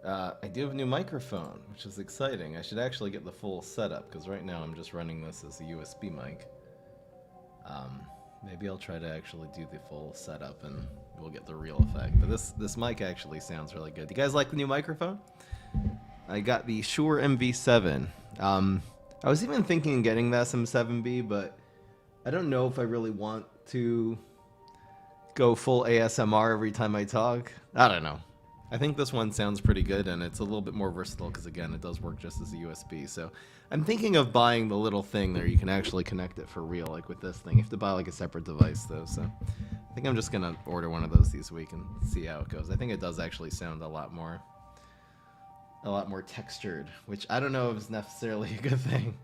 I do have a new microphone, which is exciting. I should actually get the full setup, because right now I'm just running this as a USB mic. Maybe I'll try to actually do the full setup and we'll get the real effect. But this mic actually sounds really good. Do you guys like the new microphone? I got the Shure MV7. I was even thinking of getting the SM7B, but I don't know if I really want to go full ASMR every time I talk. I don't know. I think this one sounds pretty good, and it's a little bit more versatile because, again, it does work just as a USB. So I'm thinking of buying the little thing there. You can actually connect it for real, like with this thing. You have to buy like a separate device, though. So I think I'm just going to order one of those this week and see how it goes. I think it does actually sound a lot more textured, which I don't know if is necessarily a good thing.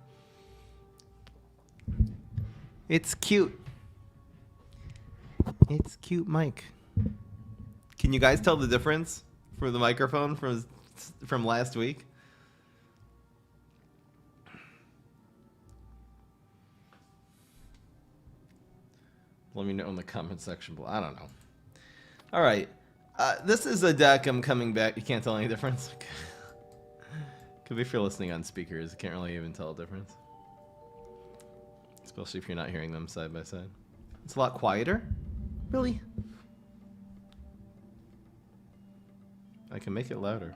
It's cute. It's cute, Mike. Can you guys tell the difference for the microphone from last week? Let me know in the comment section below. I don't know. All right. This is a deck I'm coming back. You can't tell any difference? Could be if you're listening on speakers. You can't really even tell a difference. Especially if you're not hearing them side by side. It's a lot quieter. Really? I can make it louder.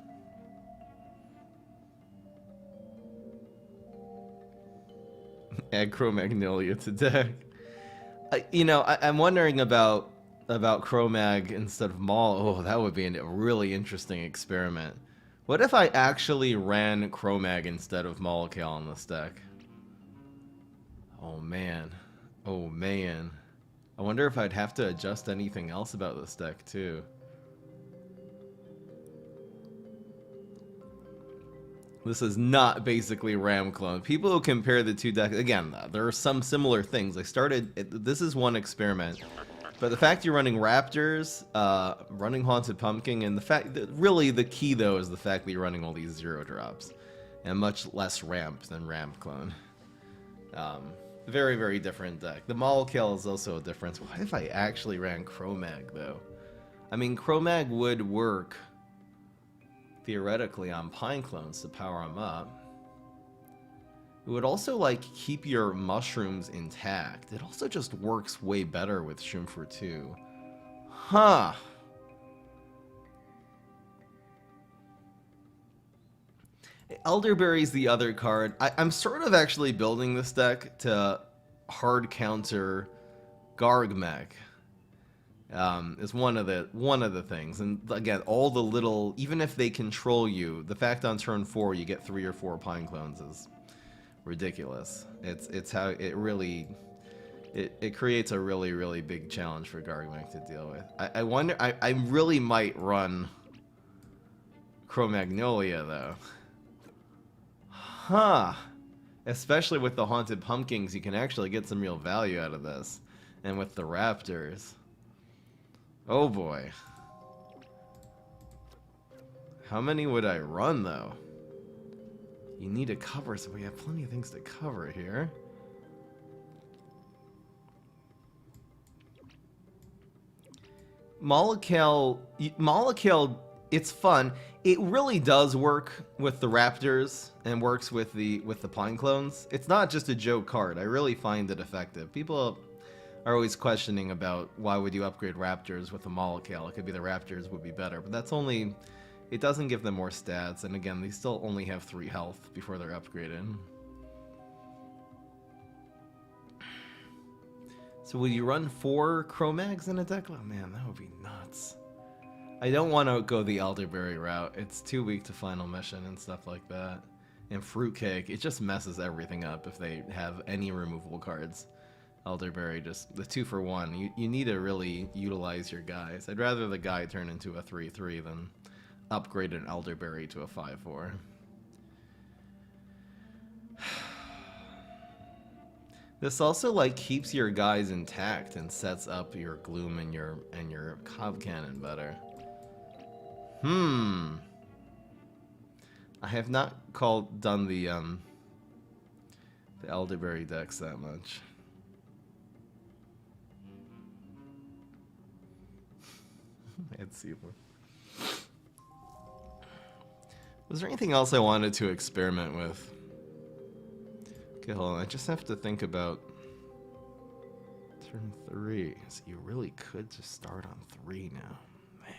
Add Cro-Magnolia to deck. I'm wondering about Cro-Mag instead of Maul. Oh, that would be a really interesting experiment. What if I actually ran Cro-Mag instead of Molekale on this deck? Oh man. Oh man. I wonder if I'd have to adjust anything else about this deck too. This is not basically Ram clone. People who compare the two decks, again, there are some similar things. This is one experiment. But the fact you're running Raptors, running Haunted Pumpkin, and the fact that really the key though is the fact that you're running all these 0 drops. And much less ramp than Ram clone. Very, very different deck. The Molekale is also a difference. What if I actually ran Cro-Mag though? I mean, Cro-Mag would work theoretically on Pineclones to power them up. It would also like keep your mushrooms intact. It also just works way better with Shroomfur 2. Huh. Elderberry's the other card. I'm sort of actually building this deck to hard counter Gargmech. Is one of the things, and again, all the little, even if they control you, the fact on turn 4 you get 3 or 4 Pineclones is ridiculous. It's how it really it creates a really, really big challenge for Gargmech to deal with. I wonder, I really might run Cro-Magnolia though. Huh. Especially with the Haunted Pumpkins, you can actually get some real value out of this. And with the Raptors. Oh boy. How many would I run though? You need to cover, so we have plenty of things to cover here. Molekale, it's fun. It really does work with the Raptors and works with the Pineclones. It's not just a joke card. I really find it effective. People are always questioning about why would you upgrade Raptors with a Molekale. It could be the Raptors would be better, but that's only, it doesn't give them more stats, and again, they still only have 3 health before they're upgraded. So will you run 4 Cro-Mags in a deck? Oh man, that would be nuts. I don't want to go the Elderberry route. It's too weak to final mission and stuff like that. And Fruitcake, it just messes everything up if they have any removable cards. Elderberry, just the 2-for-1. You need to really utilize your guys. I'd rather the guy turn into a 3-3 than upgrade an Elderberry to a 5-4. This also like keeps your guys intact and sets up your Gloom and your Cob Cannon better. I have not done the Elderberry decks that much. Let's see. Was there anything else I wanted to experiment with? Okay, hold on. I just have to think about turn 3. So you really could just start on 3 now. Man.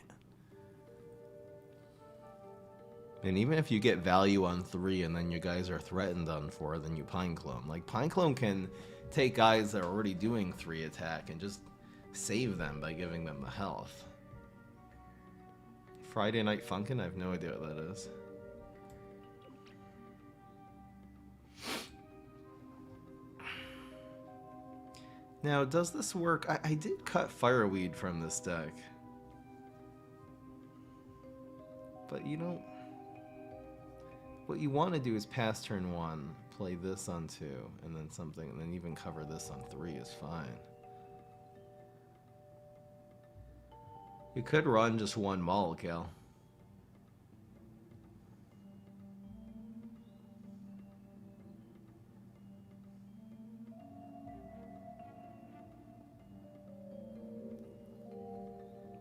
And even if you get value on 3 and then you guys are threatened on 4, then you Pineclone. Like, Pineclone can take guys that are already doing 3 attack and just save them by giving them the health. Friday Night Funkin'? I have no idea what that is. Now, does this work? I did cut Fireweed from this deck. But you don't... What you want to do is pass turn 1, play this on 2, and then something, and then even cover this on 3 is fine. You could run just 1 Molekale.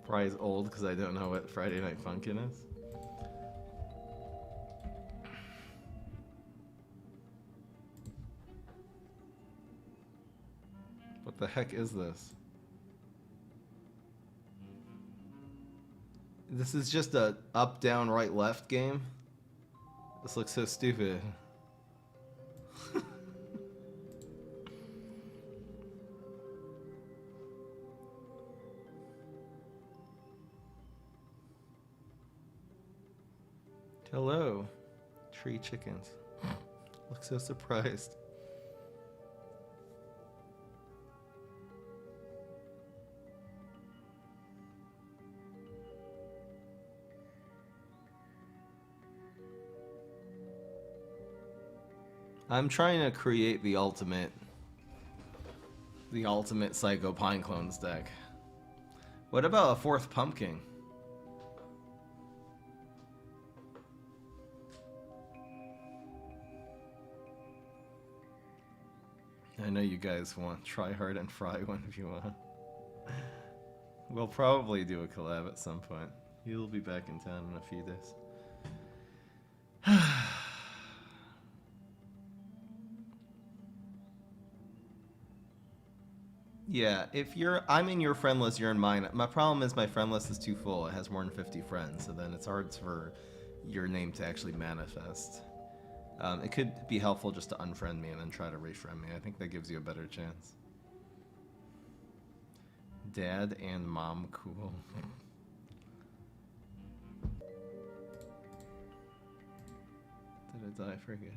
Probably old because I don't know what Friday Night Funkin' is. What the heck is this? This is just a up, down, right, left game? This looks so stupid. Hello, tree chickens. Look so surprised. I'm trying to create the ultimate Psycho Pineclones deck. What about a 4th Pumpkin? I know you guys want Try Hard and Fry one if you want. We'll probably do a collab at some point. You'll be back in town in a few days. Yeah, if I'm in your friend list, you're in mine. My problem is my friend list is too full. It has more than 50 friends, so then it's hard for your name to actually manifest. It could be helpful just to unfriend me and then try to refriend me. I think that gives you a better chance. Dad and mom cool. Did I die for good?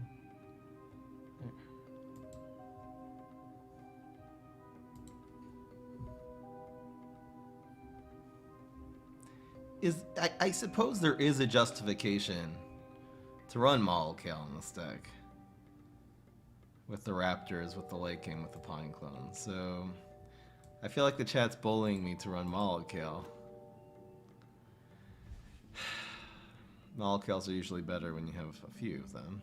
I suppose there is a justification to run Molekale in this deck. With the Raptors, with the Lake King, with the Pineclone. So I feel like the chat's bullying me to run Molekale. Molekales are usually better when you have a few of them.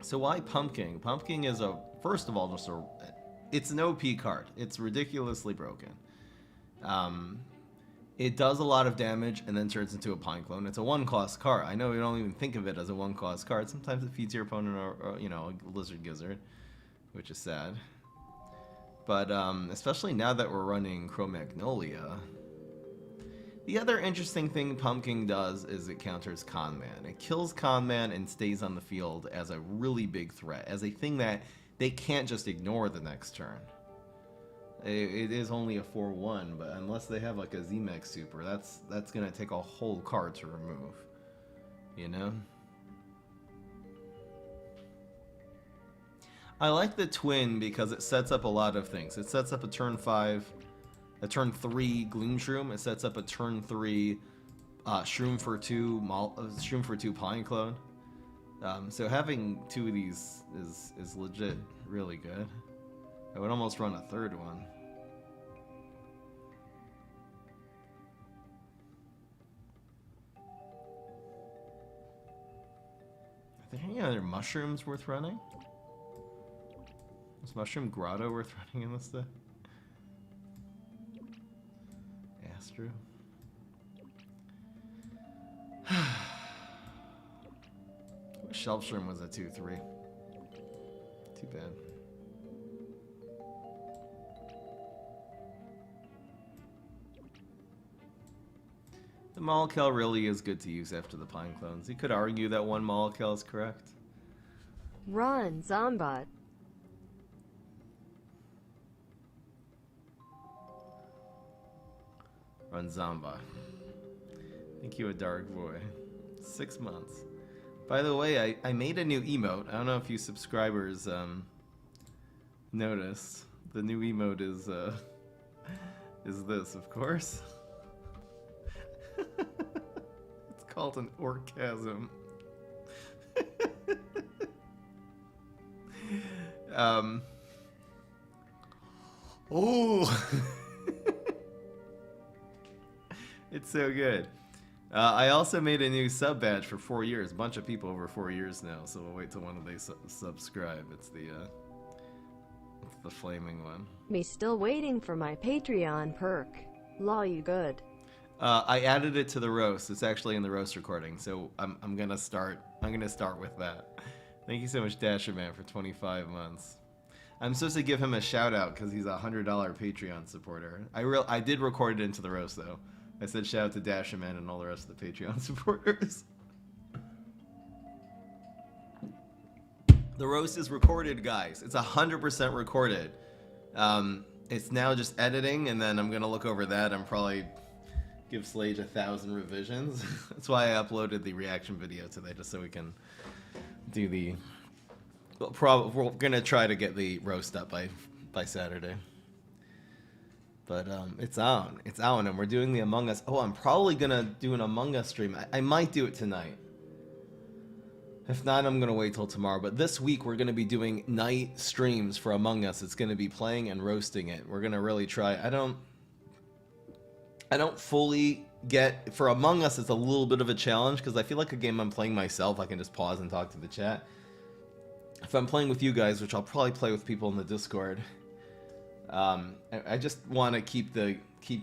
So why Pumpkin? Pumpkin is first of all, it's an OP card. It's ridiculously broken. It does a lot of damage and then turns into a Pineclone. It's a 1-cost card. I know you don't even think of it as a 1-cost card. Sometimes it feeds your opponent a Lizard Gizzard, which is sad. But especially now that we're running Cro-Magnolia, the other interesting thing Pumpkin does is it counters Conman. It kills Conman and stays on the field as a really big threat, as a thing that they can't just ignore the next turn. It is only a 4/1, but unless they have like a Z-Mech Super, that's gonna take a whole card to remove. You know? I like the Twin because it sets up a lot of things. It sets up a turn 5, a turn 3 Gloom Shroom. It sets up a turn 3 Shroom for 2 Pineclone. So having 2 of these is legit really good. I would almost run a 3rd one. Are there any other mushrooms worth running? Was Mushroom Grotto worth running in this day? Astro. Shelfstrom was a 2-3. Too bad. The Mollikel really is good to use after the Pineclones. You could argue that one Mollikel is correct. Run, Zombot. Run Zomba. Thank you, a dark boy. 6 months. By the way, I made a new emote. I don't know if you subscribers noticed. The new emote is this, of course. It's called an orgasm. Oh. It's so good. I also made a new sub badge for 4 years. A bunch of people over 4 years now, so we'll wait till one of they subscribe. It's the flaming one. Me still waiting for my Patreon perk. Law, you good? I added it to the roast. It's actually in the roast recording, so I'm gonna start with that. Thank you so much, Dasher Man, for 25 months. I'm supposed to give him a shout out because he's a $100 Patreon supporter. I did record it into the roast though. I said shout out to Dasher Man and all the rest of the Patreon supporters. The roast is recorded, guys. It's 100% recorded. It's now just editing, and then I'm gonna look over that and probably give Slage 1,000 revisions. That's why I uploaded the reaction video today, just so we can do the. Well, we're gonna try to get the roast up by Saturday. But it's on, and we're doing the Among Us. Oh, I'm probably gonna do an Among Us stream. I might do it tonight. If not, I'm gonna wait till tomorrow. But this week we're gonna be doing night streams for Among Us. It's gonna be playing and roasting it. We're gonna really try. I don't fully get for Among Us. It's a little bit of a challenge because I feel like a game I'm playing myself. I can just pause and talk to the chat. If I'm playing with you guys, which I'll probably play with people in the Discord. I just want to keep.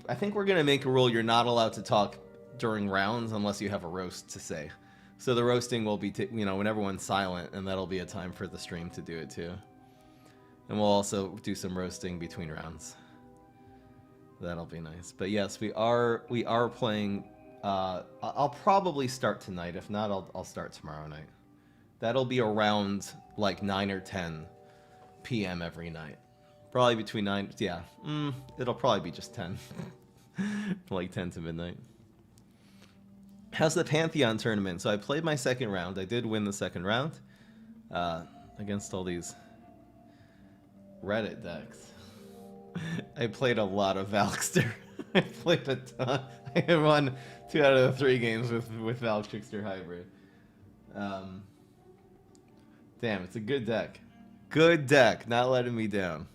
I think we're gonna make a rule: you're not allowed to talk during rounds unless you have a roast to say. So the roasting will be, when everyone's silent, and that'll be a time for the stream to do it too. And we'll also do some roasting between rounds. That'll be nice. But yes, we are playing. I'll probably start tonight. If not, I'll start tomorrow night. That'll be around like 9 or 10 p.m. every night. Probably between 9, yeah. It'll probably be just 10. Like 10 to midnight. How's the Pantheon tournament? So I played my second round. I did win the second round. Against all these Reddit decks. I played a lot of Valkster. I played a ton. I won 2 out of the 3 games with Valkster Hybrid. Damn, it's a good deck. Good deck, not letting me down.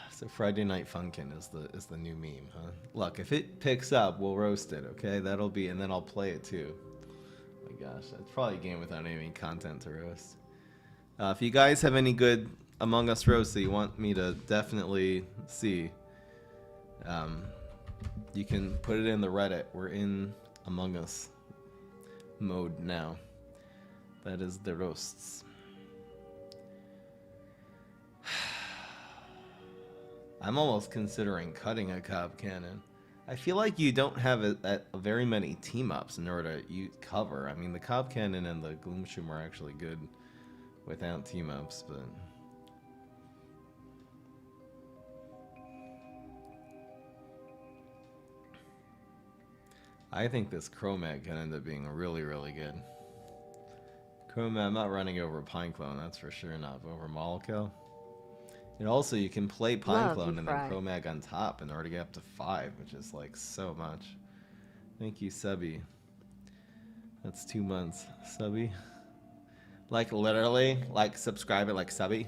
So Friday Night Funkin' is the new meme, huh? Look, if it picks up, we'll roast it, okay? That'll be, and then I'll play it too. Oh my gosh, that's probably a game without any content to roast. If you guys have any good Among Us roasts that you want me to definitely see, you can put it in the Reddit. We're in Among Us mode now. That is the roasts. I'm almost considering cutting a Cobb Cannon. I feel like you don't have very many team-ups in order to cover. I mean, the Cobb Cannon and the Gloomshoom are actually good without team-ups, but... I think this Chromag can end up being really, really good. Chromag, I'm not running over Pineclone, that's for sure not, but over Mollikel. And also, you can play Pineclone and then Chromag on top in order to get up to 5, which is like so much. Thank you, Subby. That's 2 months. Subby? Like literally? Like subscribe it like Subby?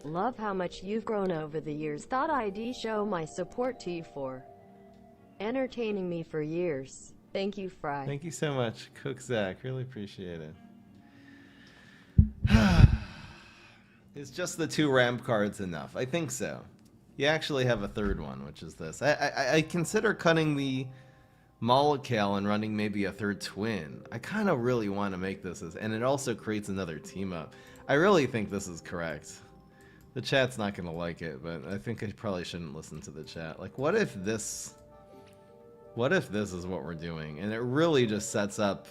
Love how much you've grown over the years. Thought I'd show my support to you for entertaining me for years. Thank you, Fry. Thank you so much, Cook Zach. Really appreciate it. Is just the 2 ramp cards enough? I think so. You actually have a third one, which is this. I consider cutting the Mollical and running maybe a third twin. I kind of really want to make this and it also creates another team up. I really think this is correct. The chat's not going to like it, but I think I probably shouldn't listen to the chat. Like, what if this is what we're doing? And it really just sets up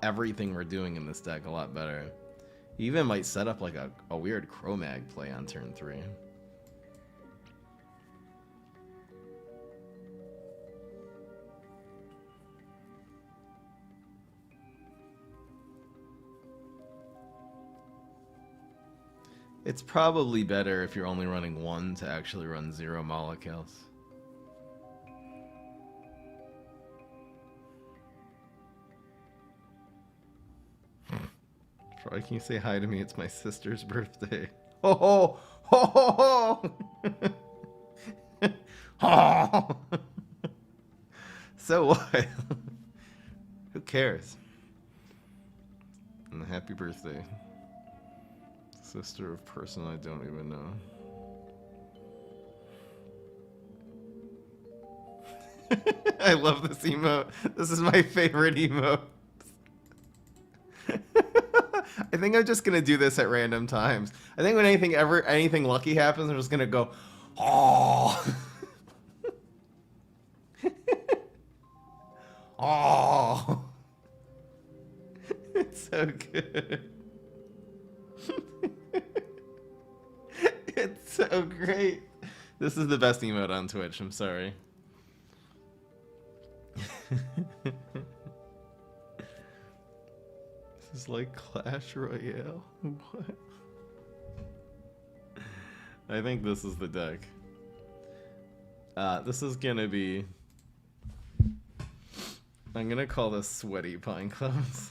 everything we're doing in this deck a lot better. You even might set up like a weird Chromag play on turn 3. It's probably better if you're only running 1 to actually run 0 Mollicals. Troy, can you say hi to me? It's my sister's birthday. Ho ho! Ho ho ho! Oh. So what? Who cares? And happy birthday. Sister of person I don't even know. I love this emote. This is my favorite emote. I think I'm just gonna do this at random times. I think when anything lucky happens, I'm just gonna go, oh, oh. It's so good. It's so great. This is the best emote on Twitch. I'm sorry. This is like Clash Royale. What? I think this is the deck. This is gonna be... I'm gonna call this Sweaty Pineclones.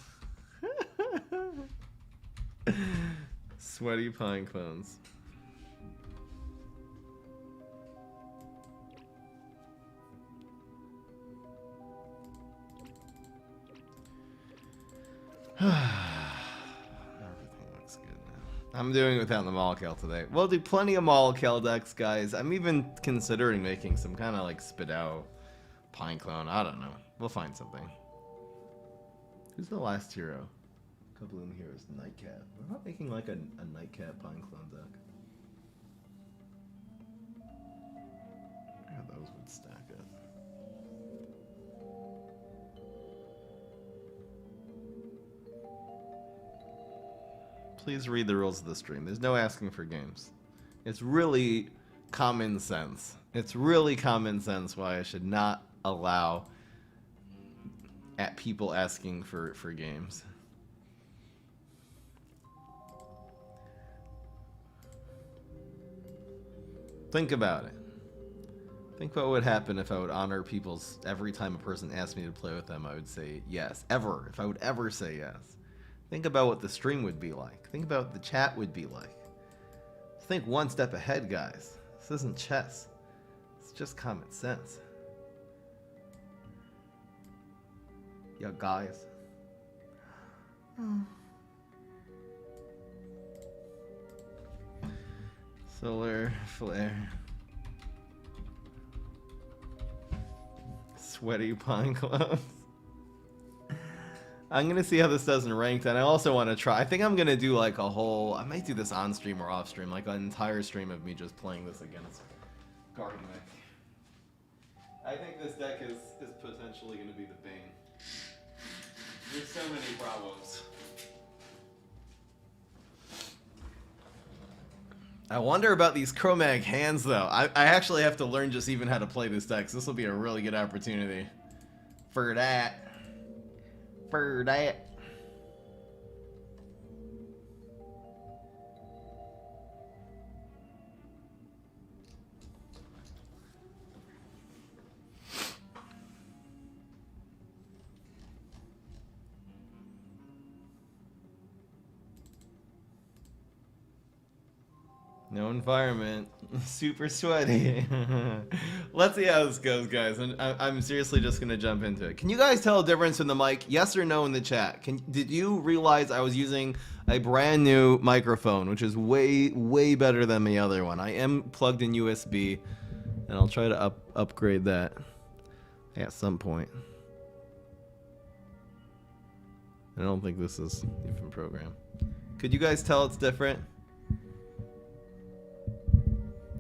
Sweaty Pineclones. Everything looks good now. I'm doing it without the Mollical today. We'll do plenty of Mollical decks, guys. I'm even considering making some kind of like spit out Pineclone. I don't know. We'll find something. Who's the last hero? A couple of them heroes. Nightcap. We're not making like a Nightcap Pineclone deck. Yeah, those would stack up. Please read the rules of the stream. There's no asking for games. It's really common sense. It's really common sense why I should not allow people asking for games. Think about it. Think what would happen if I would honor people's... Every time a person asked me to play with them, I would say yes. Ever. If I would ever say yes. Think about what the stream would be like. Think about what the chat would be like. Think one step ahead, guys. This isn't chess. It's just common sense. Yeah, guys. Solar flare. Sweaty Pineclones. I'm gonna see how this does in ranked, and I also want to try. I think I'm gonna do like a whole. I might do this on stream or off stream, like an entire stream of me just playing this against Garden Mech. I think this deck is potentially gonna be the bane. There's so many problems. I wonder about these Chromag hands, though. I actually have to learn just even how to play this deck, so this will be a really good opportunity for that. For that. No environment. Super sweaty. Let's see how this goes, guys. And I'm seriously just gonna jump into it. Can you guys tell a difference in the mic? Yes or no in the chat. Did you realize I was using a brand new microphone, which is way better than the other one? I am plugged in USB, and I'll try to upgrade that at some point. I don't think this is even programmed. Could you guys tell it's different?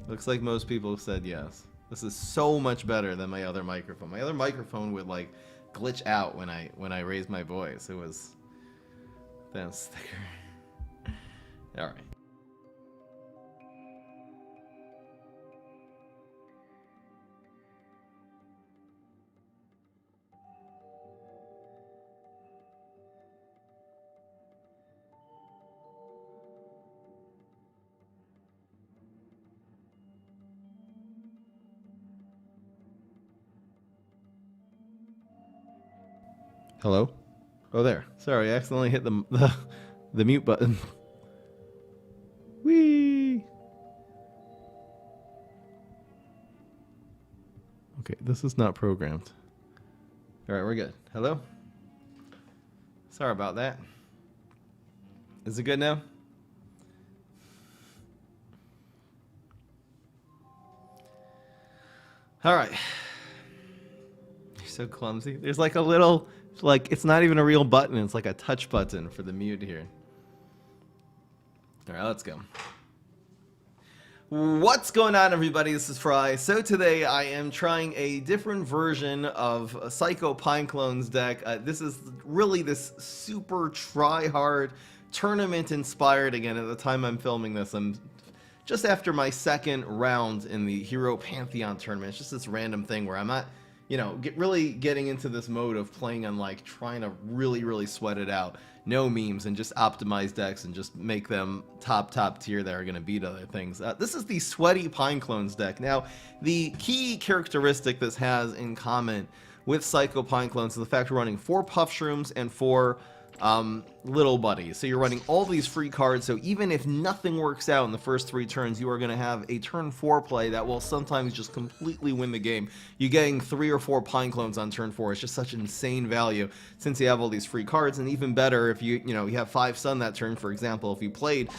Looks like most people said yes. This is so much better than my other microphone. My other microphone would like glitch out when I raised my voice. It was that sticker. All right. Hello? Oh, there. Sorry, I accidentally hit the mute button. Whee! Okay, this is not programmed. All right, we're good. Hello? Sorry about that. Is it good now? All right. You're so clumsy. There's like a little... Like, it's not even a real button. It's like a touch button for the mute here. All right, let's go. What's going on, everybody? This is Fry. So today I am trying a different version of a Psycho Pineclones deck. This is really this super try-hard, tournament-inspired. Again, at the time I'm filming this, I'm just after my second round in the Hero Pantheon tournament. It's just this random thing where I'm not... You know, really getting into this mode of playing on like trying to really sweat it out. No memes and just optimize decks and just make them top tier that are going to beat other things. This is the Sweaty Pineclones deck. Now, the key characteristic this has in common with Psycho Pineclones is the fact we're running 4 Puff Shrooms and 4 little buddies. So you're running all these free cards, so even if nothing works out in the first 3 turns, you are going to have a turn 4 play that will sometimes just completely win the game. You getting 3 or 4 Pineclones on turn 4 is just such insane value since you have all these free cards, and even better if you have 5 Sun that turn. For example, if you played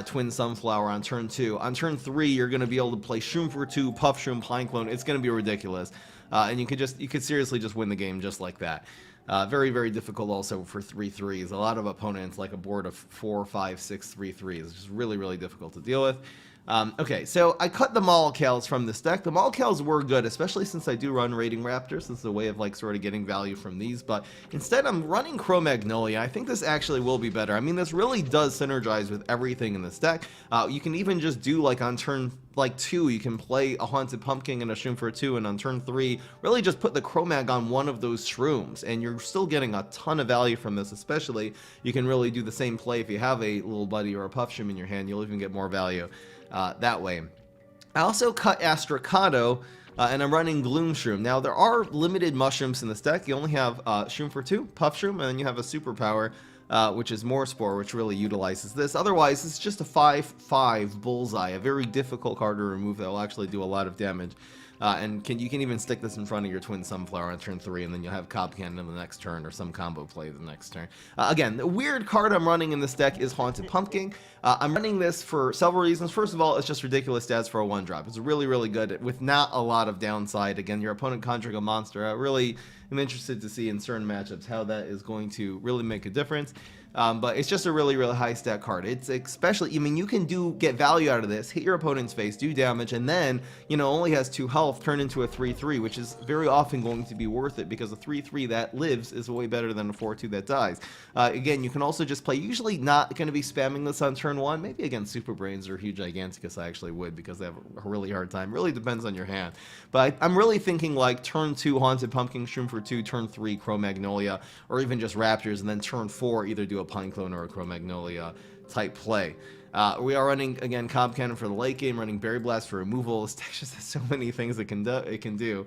Twin Sunflower on turn 2, on turn 3 you're going to be able to play Shroom for 2, Puff Shroom, Pineclone. It's going to be ridiculous, and you could seriously just win the game just like that. Very difficult also for 3/3s. A lot of opponents like a board of 4, 5, 6 3/3s. It's just really difficult to deal with. Okay, so I cut the Molocales from this deck. The Molocales were good, especially since I do run Raiding Raptors. This is a way of like sort of getting value from these, but instead I'm running Cro-Magnolia. I think this actually will be better. I mean, this really does synergize with everything in this deck. You can even just do like on turn 2, you can play a Haunted Pumpkin and a Shroom for 2, and on turn 3, really just put the Cro-Mag on one of those Shrooms, and you're still getting a ton of value from this. Especially, you can really do the same play if you have a Little Buddy or a Puff Shroom in your hand. You'll even get more value that way. I also cut Astrocado, and I'm running Gloom Shroom. Now, there are limited mushrooms in this deck. You only have Shroom for 2, Puff Shroom, and then you have a superpower, which is More Spore, which really utilizes this. Otherwise, it's just a 5/5 Bullseye, a very difficult card to remove that will actually do a lot of damage. And you can even stick this in front of your Twin Sunflower on turn 3, and then you'll have Cob Cannon in the next turn, or some combo play the next turn. Again, the weird card I'm running in this deck is Haunted Pumpkin. I'm running this for several reasons. First of all, it's just ridiculous stats for a 1-drop. It's really good with not a lot of downside. Again, your opponent conjuring a monster. I really am interested to see in certain matchups how that is going to really make a difference. But it's just a really high stat card. It's especially, I mean, you can get value out of this, hit your opponent's face, do damage, and then, only has 2 health, turn into a 3/3, which is very often going to be worth it, because a 3/3 that lives is way better than a 4/2 that dies. Again, you can also just play, usually not going to be spamming this on turn 1, maybe against Super Brains or Huge Giganticus I actually would, because they have a really hard time. Really depends on your hand. But I'm really thinking like turn 2 Haunted Pumpkin, Shroom for 2, turn 3 Cro-Magnolia, or even just Raptors, and then turn 4 either do a Pineclone or a Cro-Magnolia type play. We are running, again, Cob Cannon for the late game, running Berry Blast for removal. This deck just has so many things it can do.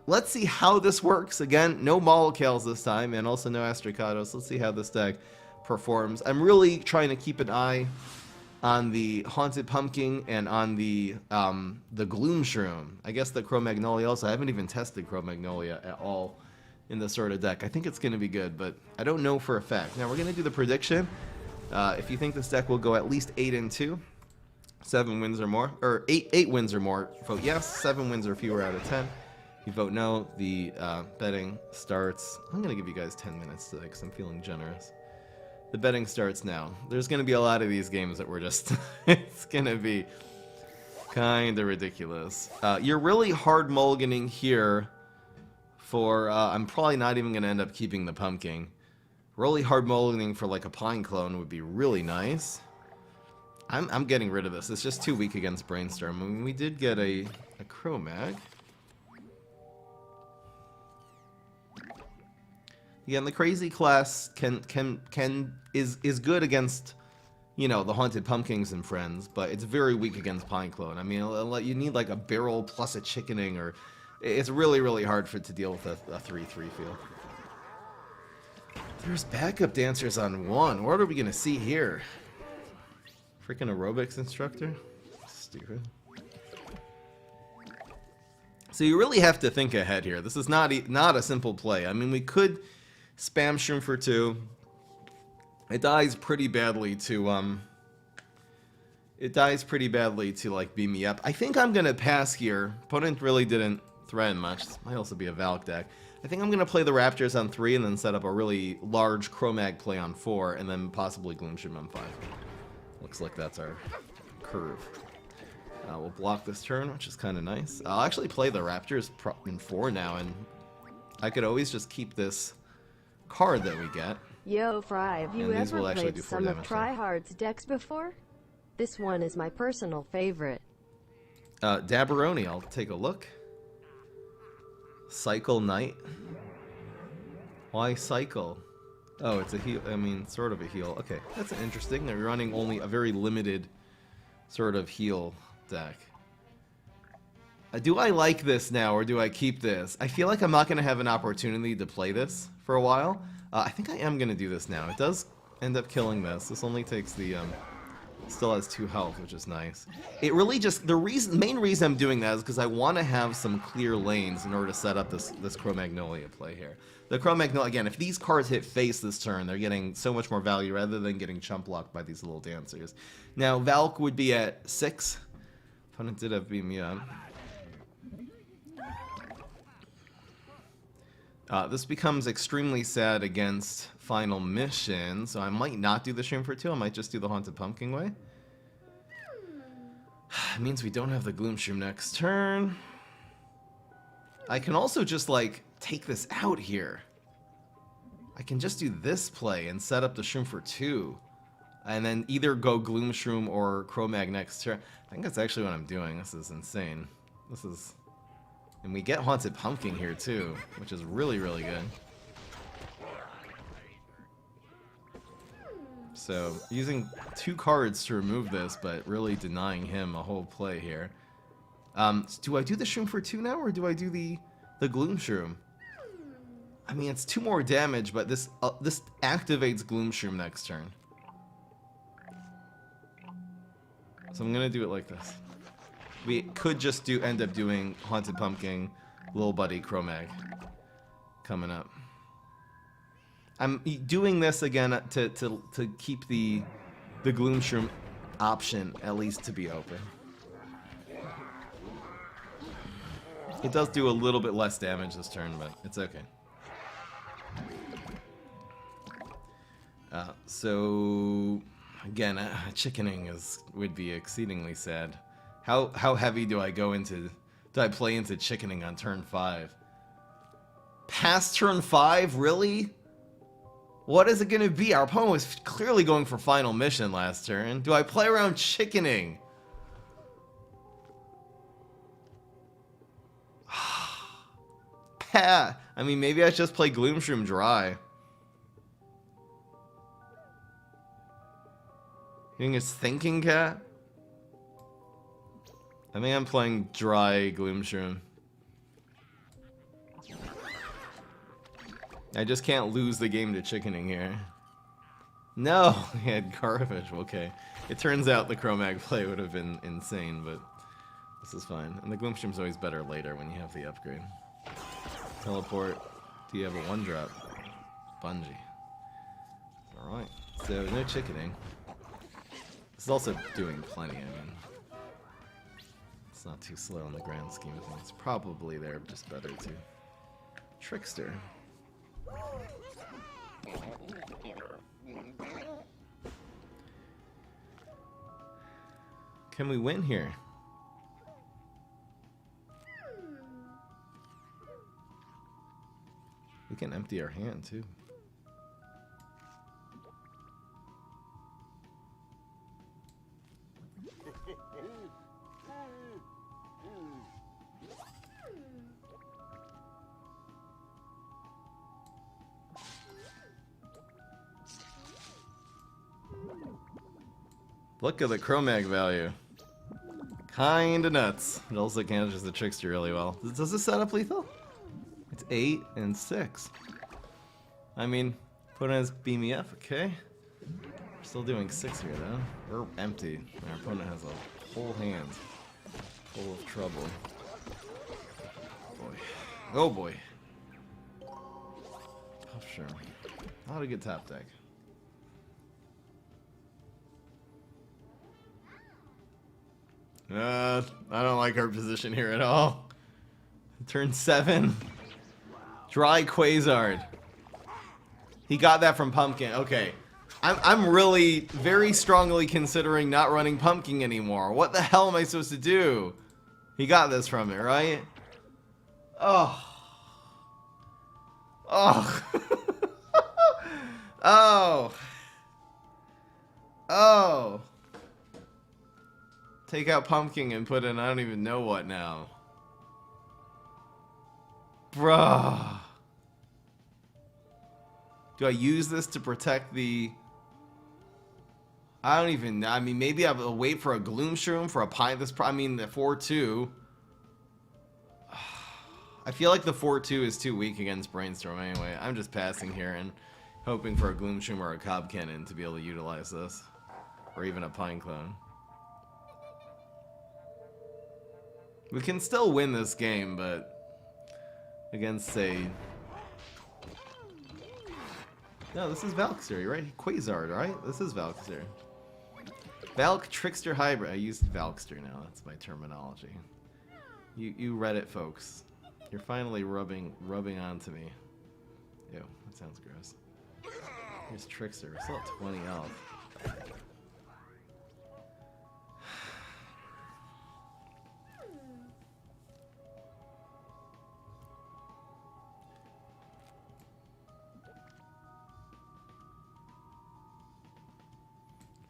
Let's see how this works. Again, no Molocales this time, and also no Astrocados. Let's see how this deck performs. I'm really trying to keep an eye on the Haunted Pumpkin and on the Gloom Shroom. I guess the Cro-Magnolia also. I haven't even tested Cro-Magnolia at all in this sort of deck. I think it's going to be good, but I don't know for a fact. Now we're going to do the prediction. If you think this deck will go at least 8-2, 7 wins or more, or 8 wins or more, vote yes. 7 wins or fewer out of 10. If you vote no, the betting starts. I'm going to give you guys 10 minutes today because I'm feeling generous. The betting starts now. There's going to be a lot of these games that we're just... it's going to be kind of ridiculous. You're really hard mulliganing here for... I'm probably not even going to end up keeping the pumpkin. Really hard mulliganing for like a Pineclone would be really nice. I'm getting rid of this. It's just too weak against Brainstorm. I mean, we did get a Cro-Mag. Yeah, and the crazy class is good against, you know, the Haunted Pumpkins and friends, but it's very weak against Pineclone. I mean, you need like a barrel plus a chickening, or it's really, really hard to deal with a 3/3 field. There's backup dancers on 1. What are we gonna see here? Freaking aerobics instructor? Stupid. So you really have to think ahead here. This is not a simple play. I mean, we could spam Shroom for 2. It dies pretty badly to like beam me up. I think I'm gonna pass here. Opponent really didn't threaten much. This might also be a Valk deck. I think I'm gonna play the Raptors on 3 and then set up a really large Cro-Mag play on 4 and then possibly Gloom Shroom on 5. Looks like that's our curve. We'll block this turn, which is kind of nice. I'll actually play the Raptors in 4 now, and I could always just keep this card that we get. Yo, Fry, have you ever played some of Tryhard's decks before? This one is my personal favorite. Dabberoni, I'll take a look. Cycle Knight. Why Cycle? Oh, it's a heal. I mean, sort of a heal. Okay, that's interesting. They're running only a very limited sort of heal deck. Do I like this now, or do I keep this? I feel like I'm not going to have an opportunity to play this for a while. I think I am going to do this now. It does end up killing this. This only takes the... still has 2 health, which is nice. It really just... The main reason I'm doing that is because I want to have some clear lanes in order to set up this Cro-Magnolia play here. The Cro-Magnolia, again, if these cards hit face this turn, they're getting so much more value rather than getting chump blocked by these little dancers. Now, Valk would be at 6. Opponent did have beam me up. This becomes extremely sad against Final Mission, so I might not do the Shroom for 2. I might just do the Haunted Pumpkin way. It means we don't have the Gloom Shroom next turn. I can also just, like, take this out here. I can just do this play and set up the Shroom for 2. And then either go Gloom Shroom or Cro-Mag next turn. I think that's actually what I'm doing. This is insane. This is... And we get Haunted Pumpkin here, too, which is really, really good. So, using 2 cards to remove this, but really denying him a whole play here. Do I do the Shroom for 2 now, or do I do the Gloom Shroom? I mean, it's 2 more damage, but this activates Gloom Shroom next turn. So I'm gonna do it like this. We could just end up doing Haunted Pumpkin, Little Buddy, Cro-Mag coming up. I'm doing this again to keep the Gloom Shroom option at least to be open. It does do a little bit less damage this turn, but it's okay. So again, chickening would be exceedingly sad. How heavy do I go into? Do I play into chickening on turn 5? Past turn 5, really? What is it going to be? Our opponent was clearly going for Final Mission last turn. Do I play around chickening? Pat. I mean, maybe I should just play Gloom Shroom dry. You think it's thinking, Cat? I think I'm playing dry Gloom Shroom. I just can't lose the game to chickening here. No, he had garbage. Okay. It turns out the Chromag play would have been insane, but this is fine. And the Gloomstream's always better later when you have the upgrade. Teleport. Do you have a 1-drop? Bungie. Alright. So, no chickening. This is also doing plenty, I mean. It's not too slow in the grand scheme of things. Probably they're just better too. Trickster. Can we win here? We can empty our hand too. Look at the Chromag value. Kinda nuts. It also manages the Trickster really well. Does this set up lethal? It's 8 and 6. I mean, put in his beam me up, okay? We're still doing 6 here though. We're empty. Our opponent has a whole hand full of trouble. Boy. Oh boy. Oh sure. Not a good top deck. I don't like our position here at all. Turn 7. Dry Quasar. He got that from Pumpkin. Okay. I'm really very strongly considering not running Pumpkin anymore. What the hell am I supposed to do? He got this from it, right? Oh. Oh. Oh. Oh. Take out Pumpkin and put in I don't even know what now. Bruh. Do I use this to protect the... I don't even know. I mean, maybe I'll wait for a Gloomshroom for a Pine. I mean, the 4-2. I feel like the 4-2 is too weak against Brainstorm anyway. I'm just passing here and hoping for a Gloomshroom or a Cob Cannon to be able to utilize this. Or even a Pineclone. We can still win this game, but against, say... No, this is Valkyrie, right? Quasar, right? This is Valkyrie. Valk Trickster Hybrid. I used Valkster now. That's my terminology. You Reddit folks. You're finally rubbing onto me. Ew, that sounds gross. Here's Trickster. We're still at 20 health.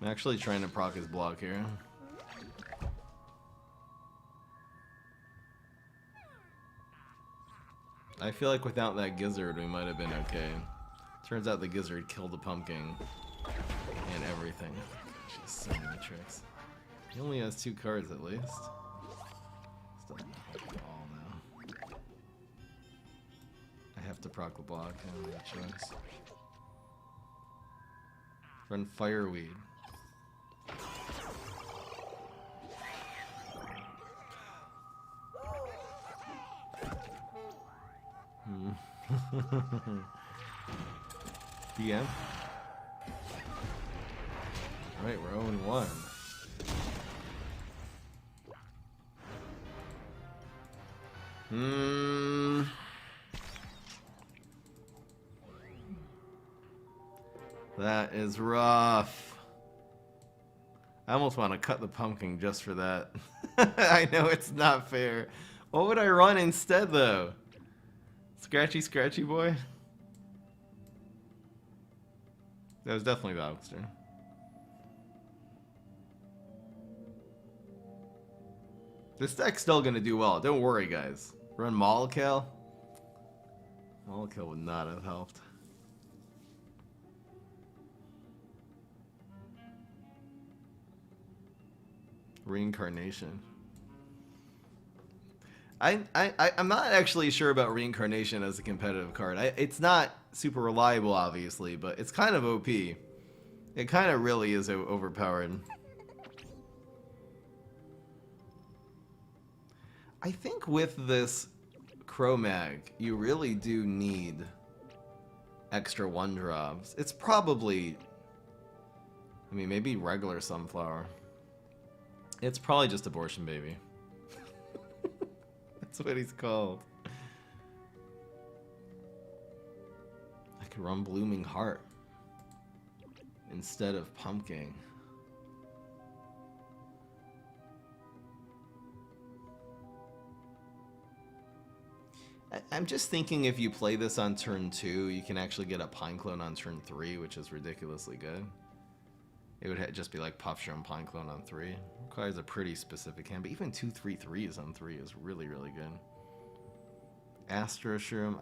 I'm actually trying to proc his block here. I feel like without that Gizzard we might have been okay. Turns out the Gizzard killed the Pumpkin and everything. Gosh, he has so many tricks. He only has 2 cards at least. Still not all now. I have to proc the block. I don't have a choice. Run Fireweed. DM. Right, we're 0-1. That is rough. I almost want to cut the Pumpkin just for that. I know it's not fair. What would I run instead, though? Scratchy boy? That was definitely Valkster. This deck's still gonna do well. Don't worry, guys. Run Molekale. Molekale would not have helped. Reincarnation. I'm not actually sure about Reincarnation as a competitive card. It's not super reliable, obviously, but it's kind of OP. It kind of really is overpowered. I think with this Chromag, you really do need extra 1-drops. It's probably, I mean, maybe regular Sunflower. It's probably just Abortion Baby. That's what he's called. I could run Blooming Heart instead of Pumpkin. I'm just thinking if you play this on turn 2, you can actually get a Pineclone on turn 3, which is ridiculously good. It would just be like Puff Shroom Pineclone on 3. Requires a pretty specific hand, but even 2/3/3s on 3 is really, really good. Astro Shroom,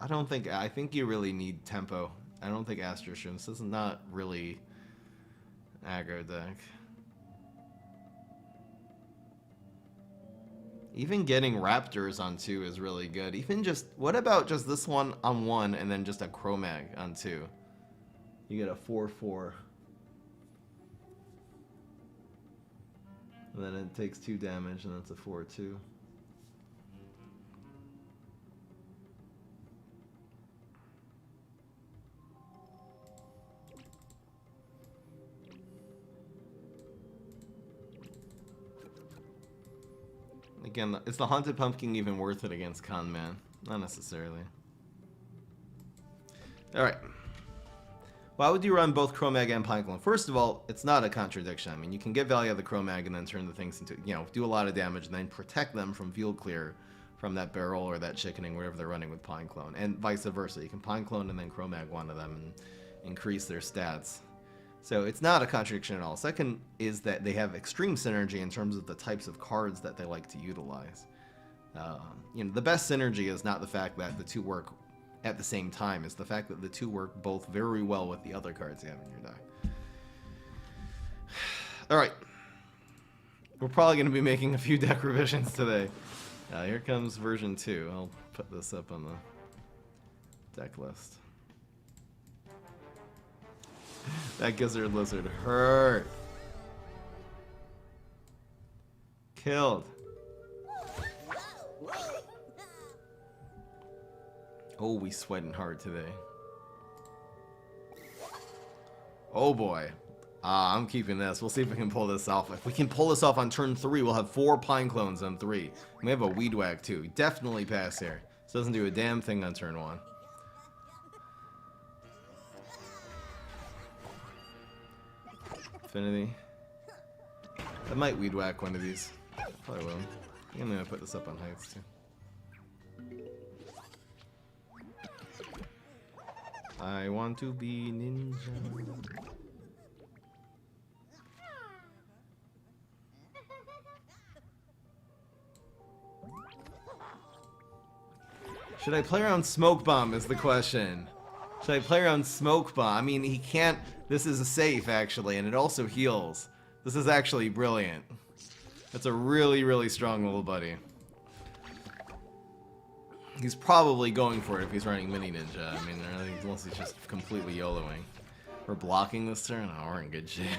I think you really need tempo. I don't think Astro Shroom, this is not really aggro deck. Even getting Raptors on 2 is really good. Even just, what about just this one on 1 and then just a Chromag on 2? You get a 4/4. And then it takes 2 damage and that's a 4/2. Again, is the Haunted Pumpkin even worth it against Con Man? Not necessarily. Alright. Why would you run both Chromag and Pineclone? First of all, it's not a contradiction. I mean, you can get value out of the Chromag and then turn the things into, you know, do a lot of damage and then protect them from field clear from that barrel or that chickening, whatever they're running with Pineclone. And vice versa. You can Pineclone and then Chromag one of them and increase their stats. So it's not a contradiction at all. Second is that they have extreme synergy in terms of the types of cards that they like to utilize. You know, the best synergy is not the fact that the two work at the same time. It's the fact that the two work both very well with the other cards you have in your deck. Alright. We're probably going to be making a few deck revisions today. Here comes version 2. I'll put this up on the deck list. That Gizzard Lizard hurt. Killed. Oh, we sweating hard today. Oh boy. I'm keeping this. We'll see if we can pull this off. If we can pull this off on turn 3, we'll have 4 Pineclones on 3. We have a Weed Whack too. Definitely pass here. This doesn't do a damn thing on turn 1. Infinity. I might Weed Whack one of these. Probably will. I think I'm gonna put this up on heights too. I want to be ninja. Should I play around Smoke Bomb is the question. Should I play around Smoke Bomb? I mean, he can't. This is a safe, actually, and it also heals. This is actually brilliant. That's a really, really strong little buddy. He's probably going for it if he's running Mini Ninja. I mean, unless he's just completely YOLOing. We're blocking this turn? Oh, we're in good shape.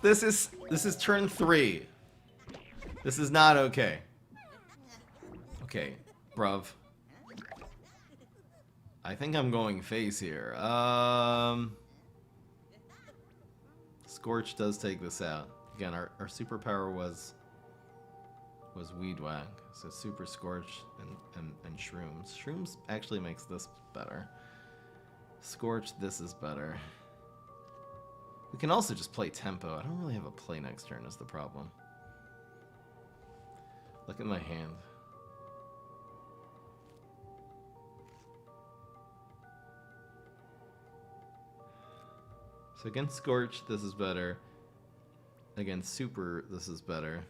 This is turn 3. This is not okay. Okay, bruv. I think I'm going face here. Scorch does take this out. Again, our superpower was Weed Whack. So Super Scorch and Shrooms. Shrooms actually makes this better. Scorch, this is better. We can also just play Tempo. I don't really have a play next turn is the problem. Look at my hand. So against Scorch, this is better. Against Super, this is better.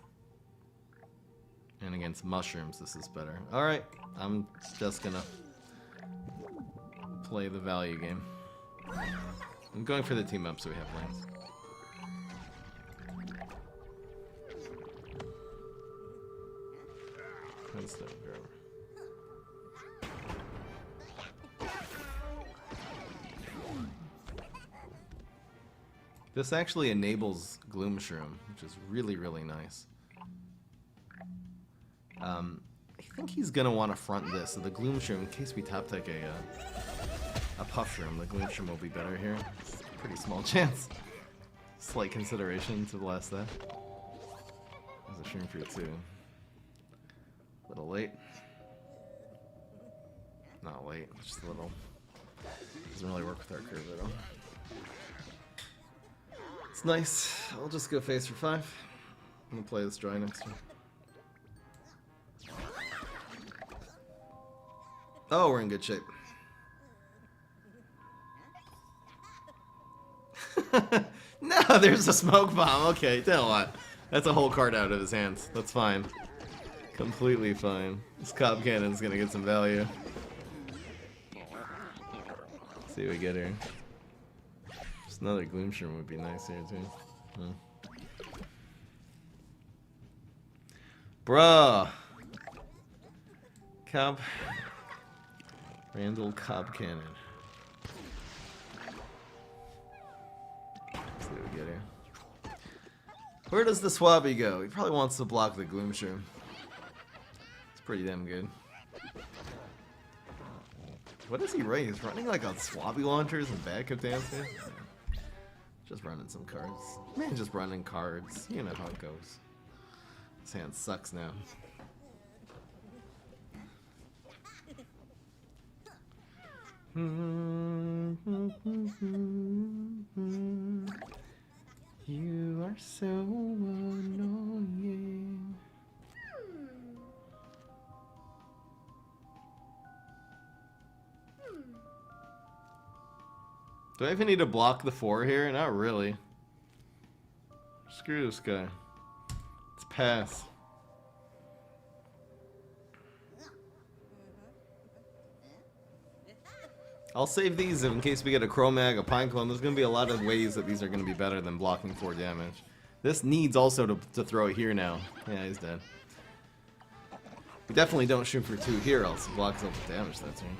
And against Mushrooms, this is better. Alright, I'm just gonna play the value game. I'm going for the team up so we have lanes. That's no go. This actually enables Gloom Shroom, which is really, really nice. I think he's going to want to front this, so the Gloom Shroom, in case we top deck a Puff Shroom, the Gloom Shroom will be better here. It's a pretty small chance. Slight consideration to blast that. There's a Shroom Fruit too. A little late. Not late, just a little. Doesn't really work with our curve at all. It's nice. I'll just go face for 5. I'm gonna play this dry next turn. Oh, we're in good shape. No, there's a smoke bomb. Okay, tell you what. That's a whole card out of his hands. That's fine. Completely fine. This Cob Cannon's gonna get some value. Let's see what we get here. Just another Gloom Shroom would be nice here too. Bruh! Cob. Randall Cob Cannon. Let's see what we get here. Where does the Swabby go? He probably wants to block the Gloom Shroom. It's pretty damn good. What is he running? He's running like on Swabby launchers and backup dancing? Just running some cards. Man, just running cards. You know how it goes. This hand sucks now. You are so annoying. Do I even need to block the 4 here? Not really. Screw this guy. Let's pass. I'll save these in case we get a Chromag, a Pineclone. There's going to be a lot of ways that these are going to be better than blocking 4 damage. This needs also to throw it here now. Yeah, he's dead. We definitely don't shoot for 2 here, else he blocks up with damage that turn.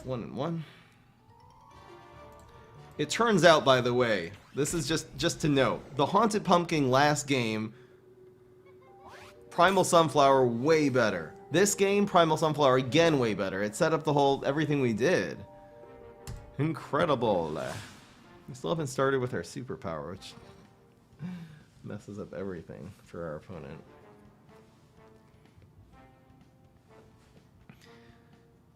1 and 1. It turns out, by the way, this is just to note, the Haunted Pumpkin last game, Primal Sunflower way better. This game, Primal Sunflower again way better. It set up the whole everything we did. Incredible. We still haven't started with our superpower, which messes up everything for our opponent.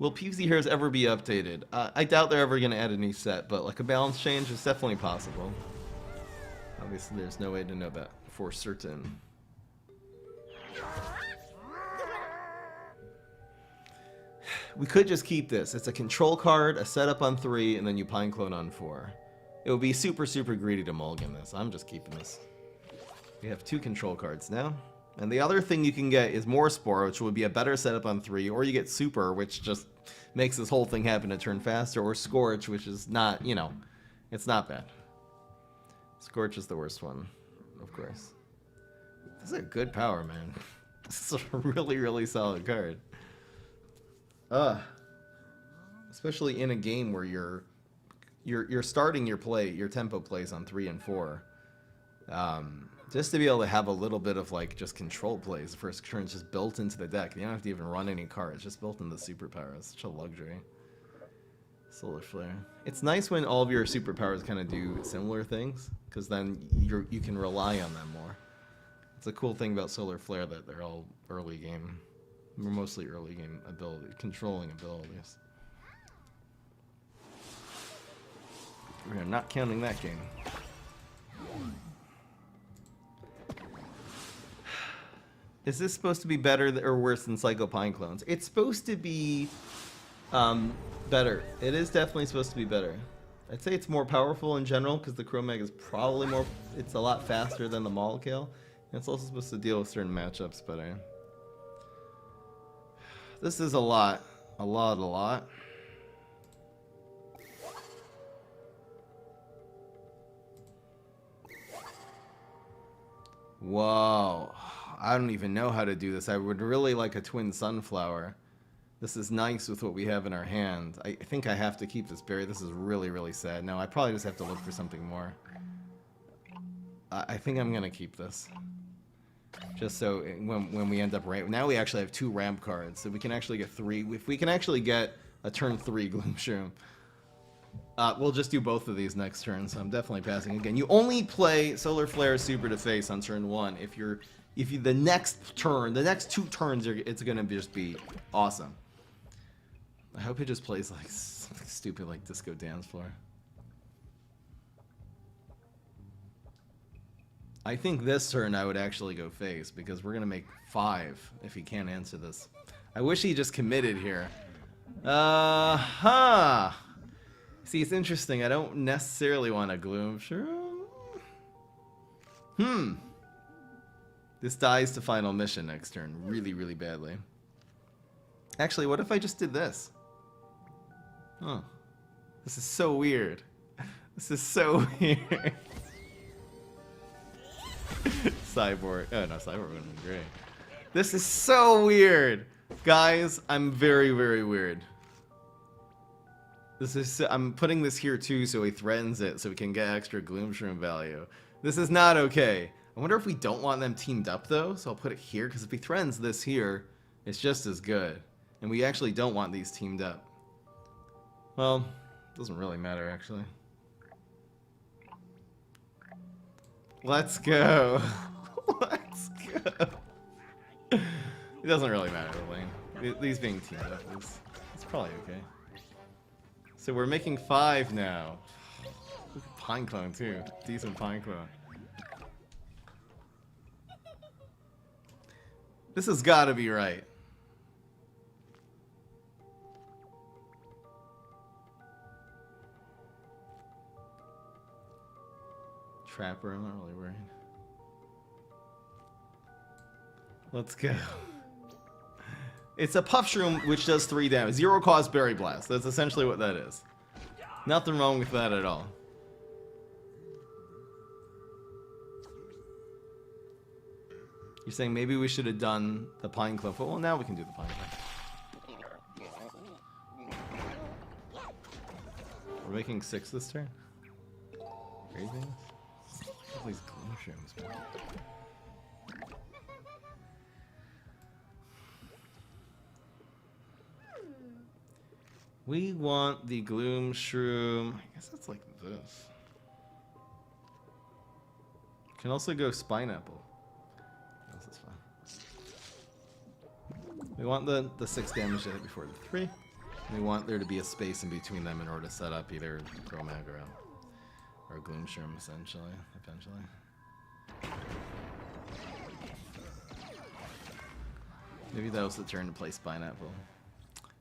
Will PvZ Heroes ever be updated? I doubt they're ever going to add a new set, but like a balance change is definitely possible. Obviously, there's no way to know that for certain. We could just keep this. It's a control card, a setup on 3, and then you Pineclone on 4. It would be super, super greedy to mulligan this. I'm just keeping this. We have 2 control cards now. And the other thing you can get is more Spore, which would be a better setup on 3, or you get Super, which just makes this whole thing happen a turn faster, or Scorch, which is not, you know, it's not bad. Scorch is the worst one, of course. This is a good power, man. This is a really, really solid card. Especially in a game where you're starting your play, your tempo plays on 3 and 4. Just to be able to have a little bit of like just control plays the first turn is just built into the deck. You don't have to even run any cards, just built into the superpower. It's such a luxury. Solar Flare. It's nice when all of your superpowers kind of do similar things, because then you can rely on them more. It's a cool thing about Solar Flare that they're all early game. We're mostly early game ability, controlling abilities. We are not counting that game. Is this supposed to be better or worse than Psycho Pineclones? It's supposed to be better. It is definitely supposed to be better. I'd say it's more powerful in general because the Chromag is probably more. It's a lot faster than the Molekale. And it's also supposed to deal with certain matchups better. This is a lot. A lot. Whoa. I don't even know how to do this. I would really like a Twin Sunflower. This is nice with what we have in our hand. I think I have to keep this berry. This is really, really sad. No, I probably just have to look for something more. I think I'm gonna keep this. Just so when we end up now we actually have 2 ramp cards, so we can actually get 3. If we can actually get a turn 3 Gloomshroom, we'll just do both of these next turn. So I'm definitely passing again. You only play Solar Flare Super to face on turn 1 if you the next turn, the next 2 turns, it's gonna just be awesome. I hope it just plays like something stupid like Disco Dance Floor. I think this turn I would actually go face because we're gonna make 5 if he can't answer this. I wish he just committed here. See, it's interesting. I don't necessarily want a Gloomshroom. This dies to final mission next turn really, really badly. Actually, what if I just did this? Huh. This is so weird. This is so weird. Cyborg. Oh no, Cyborg would have been great. This is so weird. Guys, I'm very, very weird. This is. I'm putting this here too so he threatens it so we can get extra Gloomshroom value. This is not okay. I wonder if we don't want them teamed up though, so I'll put it here because if he threatens this here, it's just as good. And we actually don't want these teamed up. Well, doesn't really matter actually. Let's go. Let's go. It doesn't really matter, Lane. These being teamed up is probably okay. So we're making 5 now. Pineclone too. Decent Pineclone. This has got to be right. Trapper, I'm not really worried. Let's go. It's a Puff Shroom which does 3 damage. 0 cost Berry Blast. That's essentially what that is. Nothing wrong with that at all. You're saying maybe we should have done the Pineclone. Well, now we can do the Pineclone. We're making 6 this turn. Crazy. All these Gloomshrooms, man. We want the Gloomshroom. I guess it's like this. Can also go Spineapple. This is fine. We want the 6 damage to hit before the 3. We want there to be a space in between them in order to set up either Chromag or Gloomshroom, essentially, eventually. Maybe that was the turn to play Spineapple.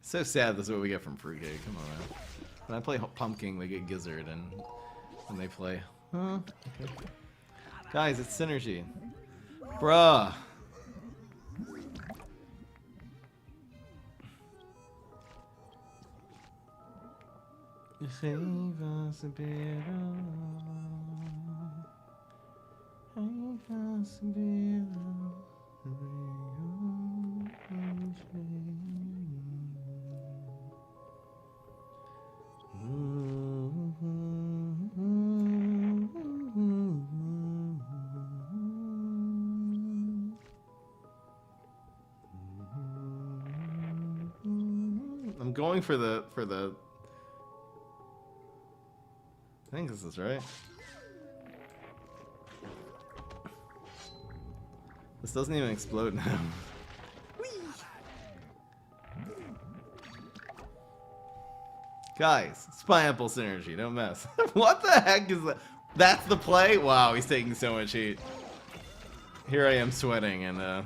So sad this is what we get from Fruitcake, come on man. When I play Pumpkin, we get Gizzard, and when they play... Huh? Okay. Guys, it's synergy. Bruh! Save us a bit save us a bit I'm going for the I think this is right. This doesn't even explode now. Guys, Spineapple synergy, don't mess. What the heck is that? That's the play? Wow, he's taking so much heat. Here I am sweating and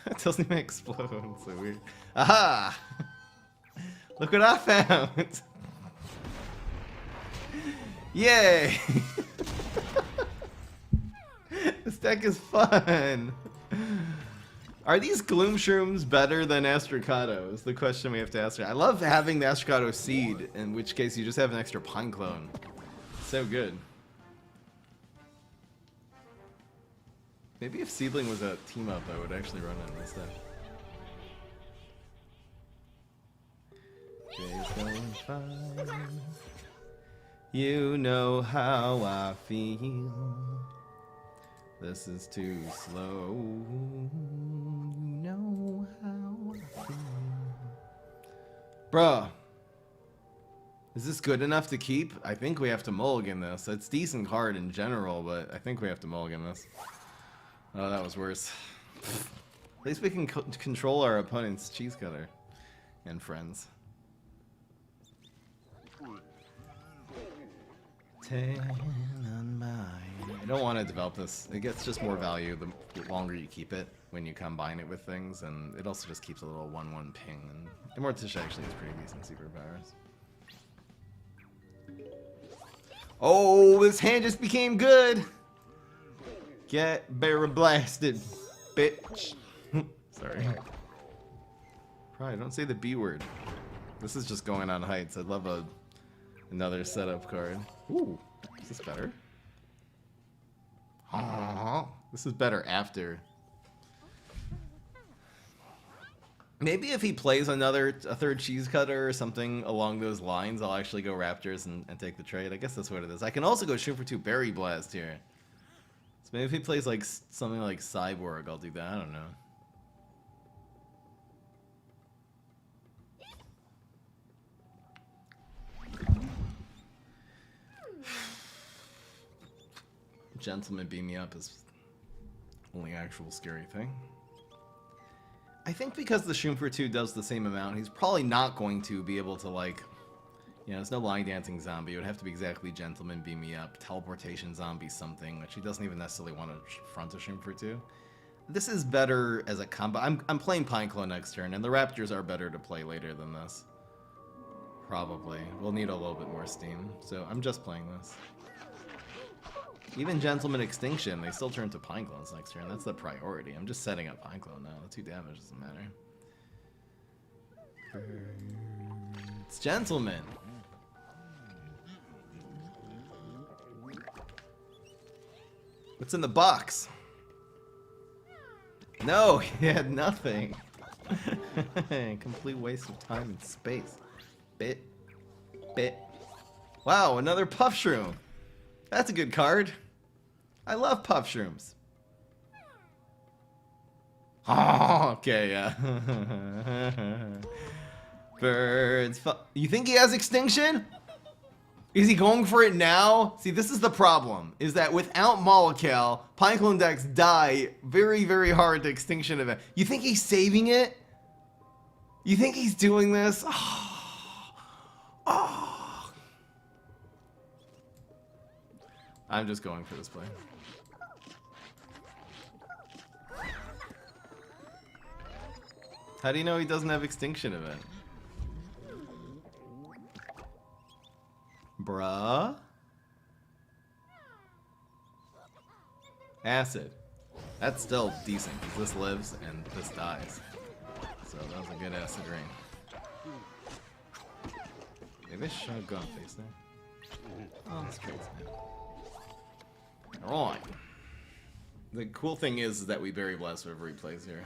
it doesn't even explode. It's so weird. Aha! Look what I found! Yay! This deck is fun! Are these Gloomshrooms better than Astrocado? Is the question we have to ask. I love having the Astrocado seed, in which case you just have an extra Pineclone. So good. Maybe if Seedling was a team-up, I would actually run it instead. Day's going fine. You know how I feel. This is too slow. You know how I feel. Bruh. Is this good enough to keep? I think we have to mulligan this. It's a decent card in general, but I think we have to mulligan this. Oh, that was worse. At least we can control our opponent's cheese cutter and friends. 10 on mine. I don't want to develop this. It gets just more value the longer you keep it when you combine it with things, and it also just keeps a little 1/1 ping. And Immortish actually has pretty decent superpowers. Oh, this hand just became good. Get barrel blasted, bitch. Sorry. Probably don't say the B word. This is just going on heights. I'd love another setup card. Ooh, is this better? This is better after. Maybe if he plays a third cheese cutter or something along those lines, I'll actually go Raptors and take the trade. I guess that's what it is. I can also go shoot for 2 Berry Blast here. So maybe if he plays like something like Cyborg, I'll do that. I don't know. Gentleman beam me up is only actual scary thing. I think because the Shroom for 2 does the same amount, he's probably not going to be able to, like, you know, there's no line dancing zombie. It would have to be exactly Gentleman beam me up, teleportation zombie something, which he doesn't even necessarily want to front a Shroom for 2. This is better as a combo. I'm playing Pineclone next turn, and the Raptors are better to play later than this. Probably. We'll need a little bit more steam, so I'm just playing this. Even Gentleman Extinction, they still turn to Pineclones next turn. That's the priority. I'm just setting up Pineclone now. The 2 damage doesn't matter. It's Gentleman. What's in the box? No, he had nothing. Complete waste of time and space. Bit. Wow, another Puff Shroom. That's a good card. I love Puff Shrooms. Oh, okay, yeah. Birds. You think he has Extinction? Is he going for it now? See, this is the problem, is that without Molokale, Pineclone decks die very, very hard to Extinction event. You think he's saving it? You think he's doing this? Oh. I'm just going for this play. How do you know he doesn't have Extinction event? Bruh? Acid. That's still decent, because this lives and this dies. So that was a good acid rain. Maybe I should have gone face there. Oh, that's trades now. Alright. The cool thing is that we Berry Blast whatever he plays here.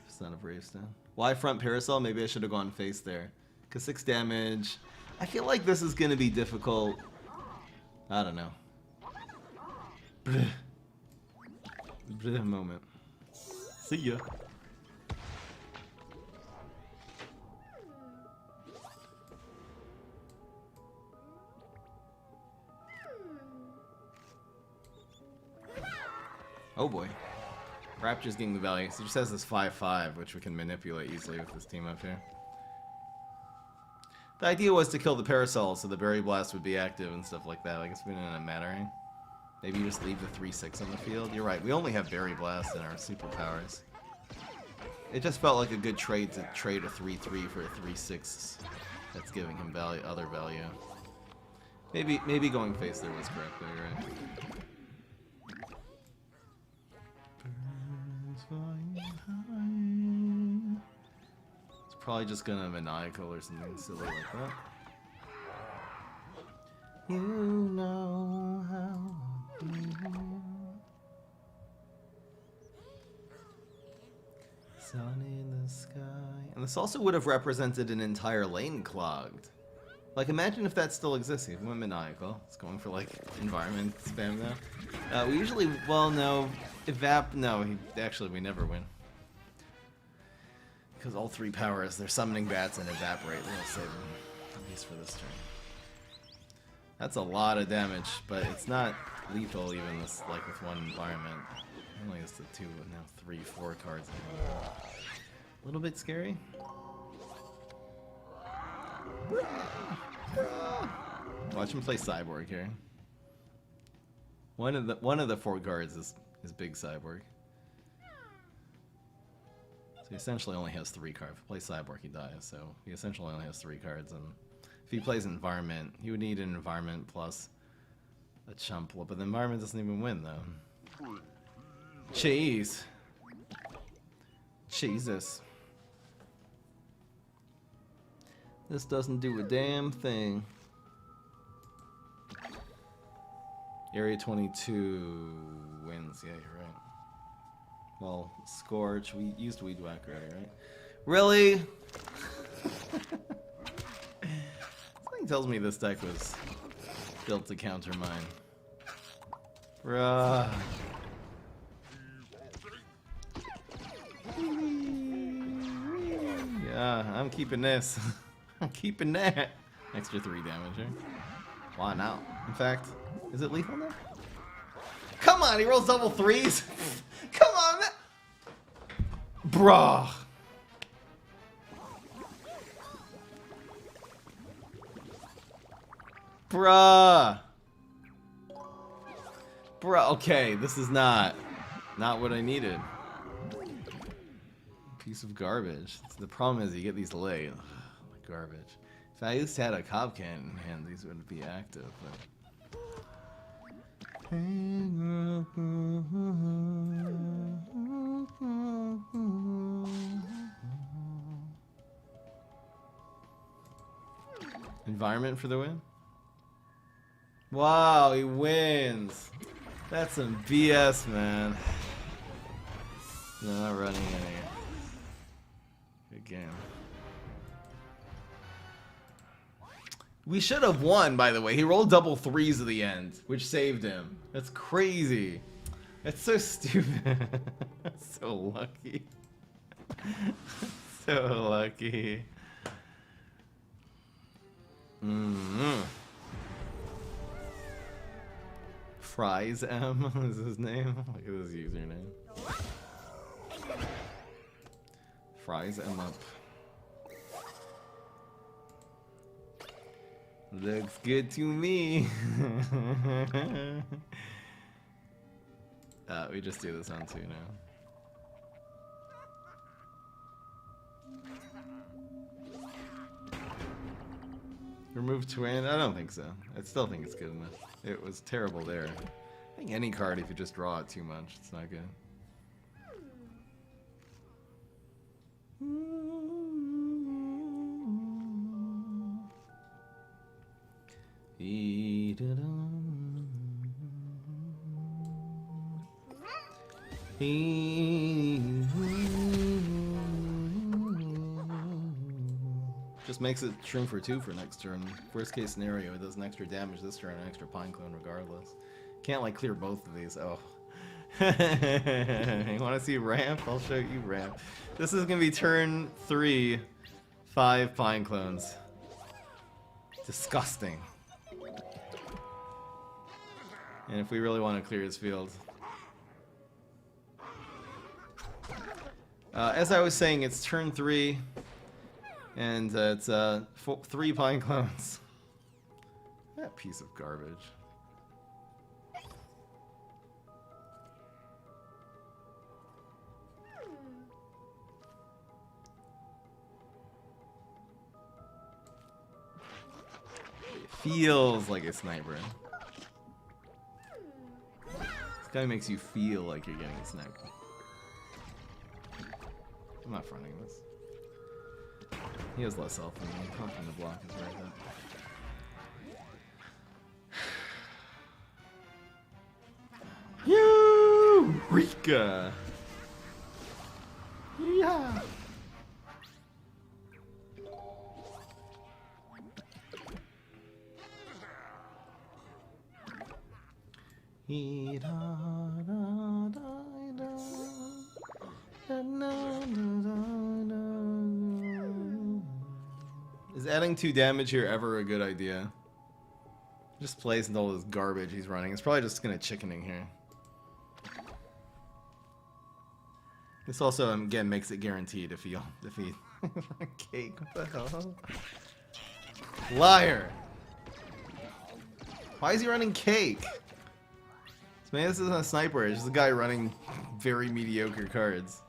It's not a Bravestone. Why front Parasol? Maybe I should have gone face there. Because 6 damage. I feel like this is going to be difficult. I don't know. Moment. See ya. Oh boy. Raptor's getting the value. So it just has this 5/5, which we can manipulate easily with this team up here. The idea was to kill the Parasol so the Berry Blast would be active and stuff like that. I guess we didn't end up mattering. Maybe you just leave the 3/6 on the field. You're right, we only have Berry Blast in our superpowers. It just felt like a good trade to trade a 3/3 for a 3/6 that's giving him value, other value. Maybe going face there was correct though, you're right. It's probably just gonna Maniacal or something silly like that. You know how I feel. Sun in the sky. And this also would have represented an entire lane clogged. Like, imagine if that still existed. He went maniacal. It's going for, like, environment spam now. We usually, well, no. No, actually, we never win. Because all 3 powers, they're summoning bats and evaporate. We'll save them, at least for this turn. That's a lot of damage, but it's not lethal even this, like with one environment. Only it's the 2, and now 3, 4 cards. A little bit scary. Watch him play Cyborg here. One of the 4 cards is big Cyborg. So he essentially only has 3 cards. If he plays Cyborg, he dies. So he essentially only has 3 cards. And if he plays Environment, he would need an Environment plus a chump. But the Environment doesn't even win, though. Jeez. Jesus. This doesn't do a damn thing. Area 22 wins. Yeah, you're right. Well, Scorch. We used Weed Whack already, right? Really? Something tells me this deck was built to counter mine. Bruh. Yeah, I'm keeping this. I'm keeping that. Extra 3 damage here. Why not? In fact, is it lethal now? Come on, he rolls double 3s. Come on, man. Bruh. Bruh. Bruh, okay, this is not what I needed. Piece of garbage. The problem is you get these late. Ugh, garbage. If I used to have a Cob Cannon in hand, these would be active. But... Environment for the win? Wow, he wins! That's some BS, man. No, not running any. Good game. We should have won, by the way. He rolled double 3s at the end, which saved him. That's crazy. That's so stupid. So lucky. So lucky. Fries M is his name. Look at his username. Fries M up. Looks good to me. We just do this on 2 now. Remove Twin? I don't think so. I still think it's good enough. It was terrible there. I think any card, if you just draw it too much, it's not good. Just makes it shrink for 2 for next turn. Worst case scenario, it does an extra damage this turn, an extra Pineclone regardless. Can't like clear both of these. Oh. You want to see ramp? I'll show you ramp. This is gonna be turn 3, 5 Pineclones. Disgusting. And if we really want to clear his field. As I was saying, it's turn 3. And it's 3 Pineclones. That piece of garbage. It feels like a sniper. This guy makes you feel like you're getting a sniper. I'm not fronting this. He has less health than me. Pumping the block is right there. Eureka! Yeah! Is adding 2 damage here ever a good idea? Just plays into all this garbage he's running. It's probably just gonna chickening here. This also, again, makes it guaranteed if he cake. What the hell? Liar! Why is he running cake? Man, this isn't a sniper. It's just a guy running very mediocre cards.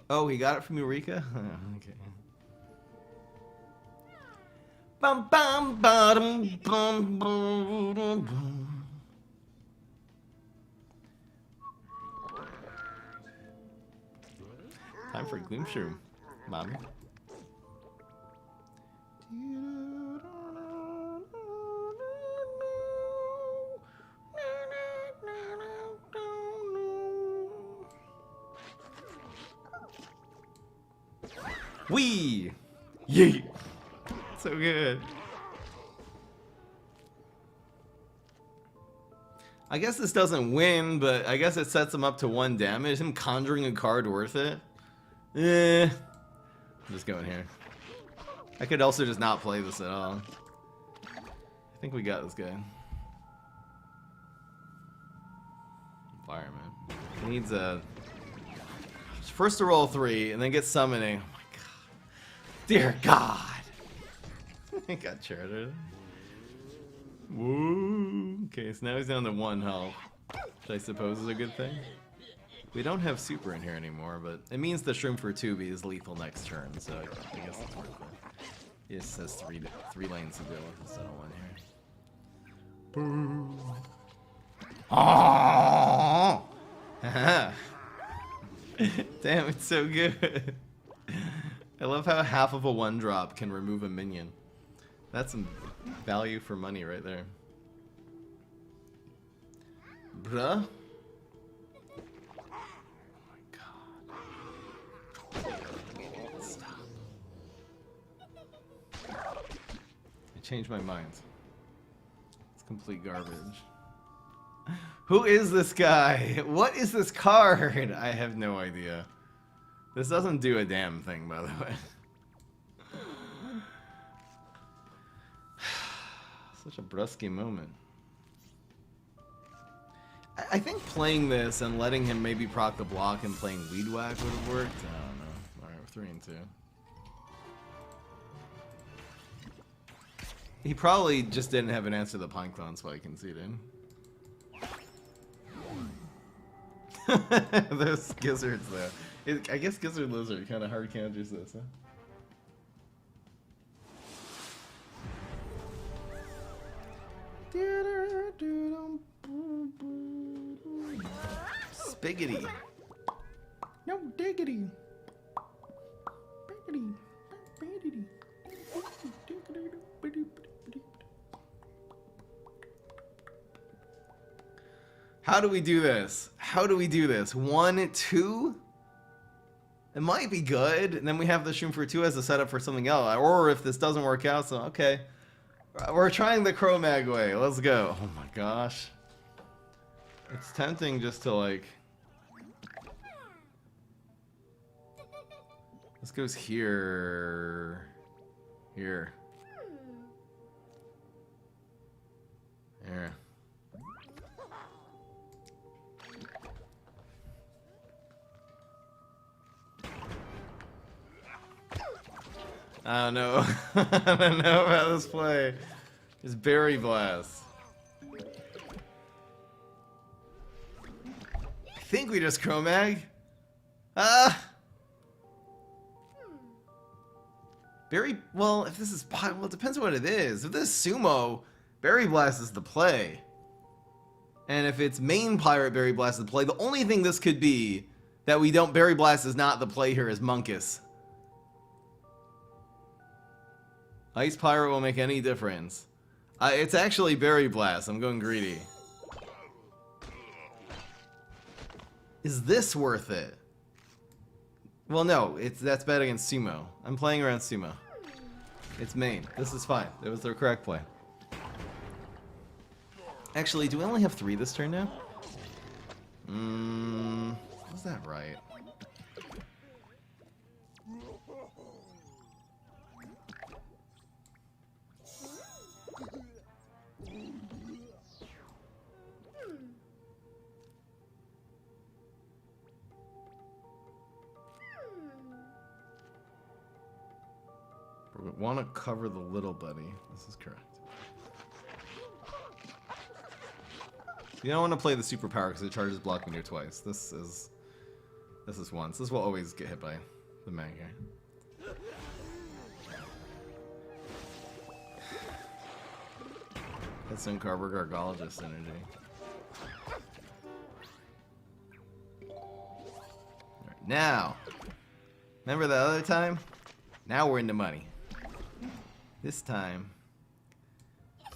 Oh, he got it from Eureka? Okay. Bum bum bum bum bum bum. Time for Gloom Shroom, mommy. Wee! Yeet! So good. I guess this doesn't win, but I guess it sets him up to 1 damage. Him conjuring a card worth it? I'm just going here. I could also just not play this at all. I think we got this guy. Fireman. He needs a... First to roll 3, and then get summoning. Oh my god. Dear God! He got chartered. Woo! Okay, so now he's down to 1 health. Which I suppose is a good thing. We don't have super in here anymore, but it means the Shroom for 2 is lethal next turn, so I guess it's worth it. He just has 3 lanes to deal with instead of 1 here. Oh! Damn, it's so good. I love how half of a 1-drop can remove a minion. That's some value for money right there. Bruh? Change my mind. It's complete garbage. Who is this guy? What is this card? I have no idea. This doesn't do a damn thing, by the way. Such a brusky moment. I think playing this and letting him maybe proc the block and playing Weed Whack would have worked. I don't know. Alright, we're 3 and 2. He probably just didn't have an answer to the Pineclones, so I conceded. Those gizzards, though. I guess Gizzard Lizard kind of hard counters this, huh? Spiggity. No diggity. Biggity. Biggity. How do we do this? How do we do this? 1, 2? It might be good. And then we have the Shroom for 2 as a setup for something else. Or if this doesn't work out, so okay. We're trying the Cro-Mag way. Let's go. Oh my gosh. It's tempting just to like... This goes here. Here. Here. I don't know. I don't know about this play. It's Berry Blast. I think we just Cro-Mag. Well, if this is... Well, it depends on what it is. If this is Sumo, Berry Blast is the play. And if it's main Pirate, Berry Blast is the play. The only thing this could be that we don't... Berry Blast is not the play here is Munkus. Ice Pirate won't make any difference. It's actually Berry Blast. I'm going greedy. Is this worth it? Well, no, that's bad against Sumo. I'm playing around Sumo. It's main. This is fine. It was the correct play. Actually, do we only have 3 this turn now? Was that right? We want to cover the little buddy. This is correct. You don't want to play the superpower because it charges block meter twice. This is once. This will always get hit by the mag here. That's some Carver Gargologist energy. Alright, now. Remember the other time? Now we're in the money. This time,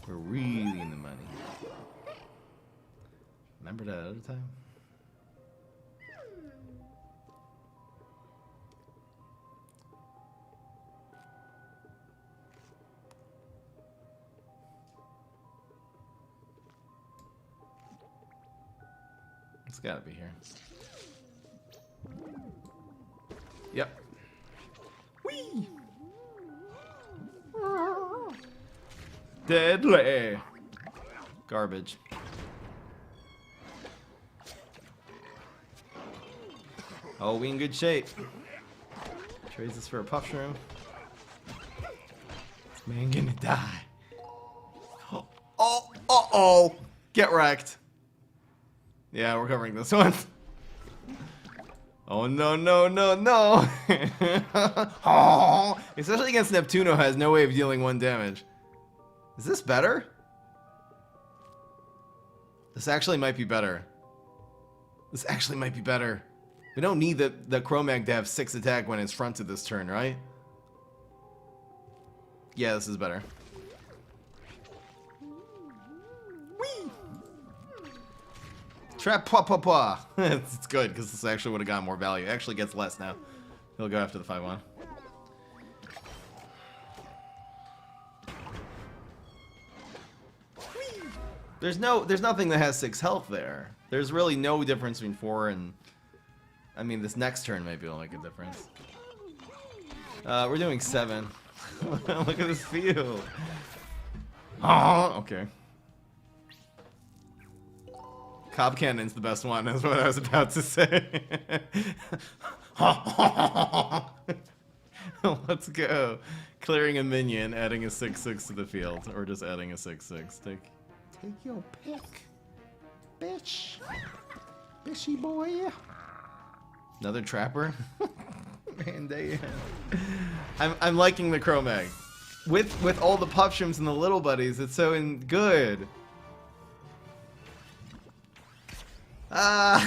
we're really in the money. Remember that other time? It's gotta be here. Yep. Whee! Deadly! Garbage. Oh, we in good shape. Trades this for a puff shroom. This man gonna die. Oh! Get wrecked. Yeah, we're covering this one. Oh, no. Oh, especially against Neptuno, has no way of dealing 1 damage. Is this better? This actually might be better. We don't need the Chromag to have 6 attack when it's fronted this turn, right? Yeah, this is better. Whee! Trap pwa. It's good, because this actually would have gotten more value. It actually gets less now. He'll go after the 5-1. There's nothing that has 6 health there. There's really no difference between 4 and... I mean, this next turn maybe will make a difference. We're doing 7. Look at this field. Oh, okay. Cob Cannon's the best one, is what I was about to say. Let's go. Clearing a minion, adding a 6/6 to the field, or just adding a 6/6. Take your pick, bitch. Bishy boy. Another trapper? Man, damn. I'm liking the Chromag. With all the puff shrooms and the little buddies, it's so good. I'm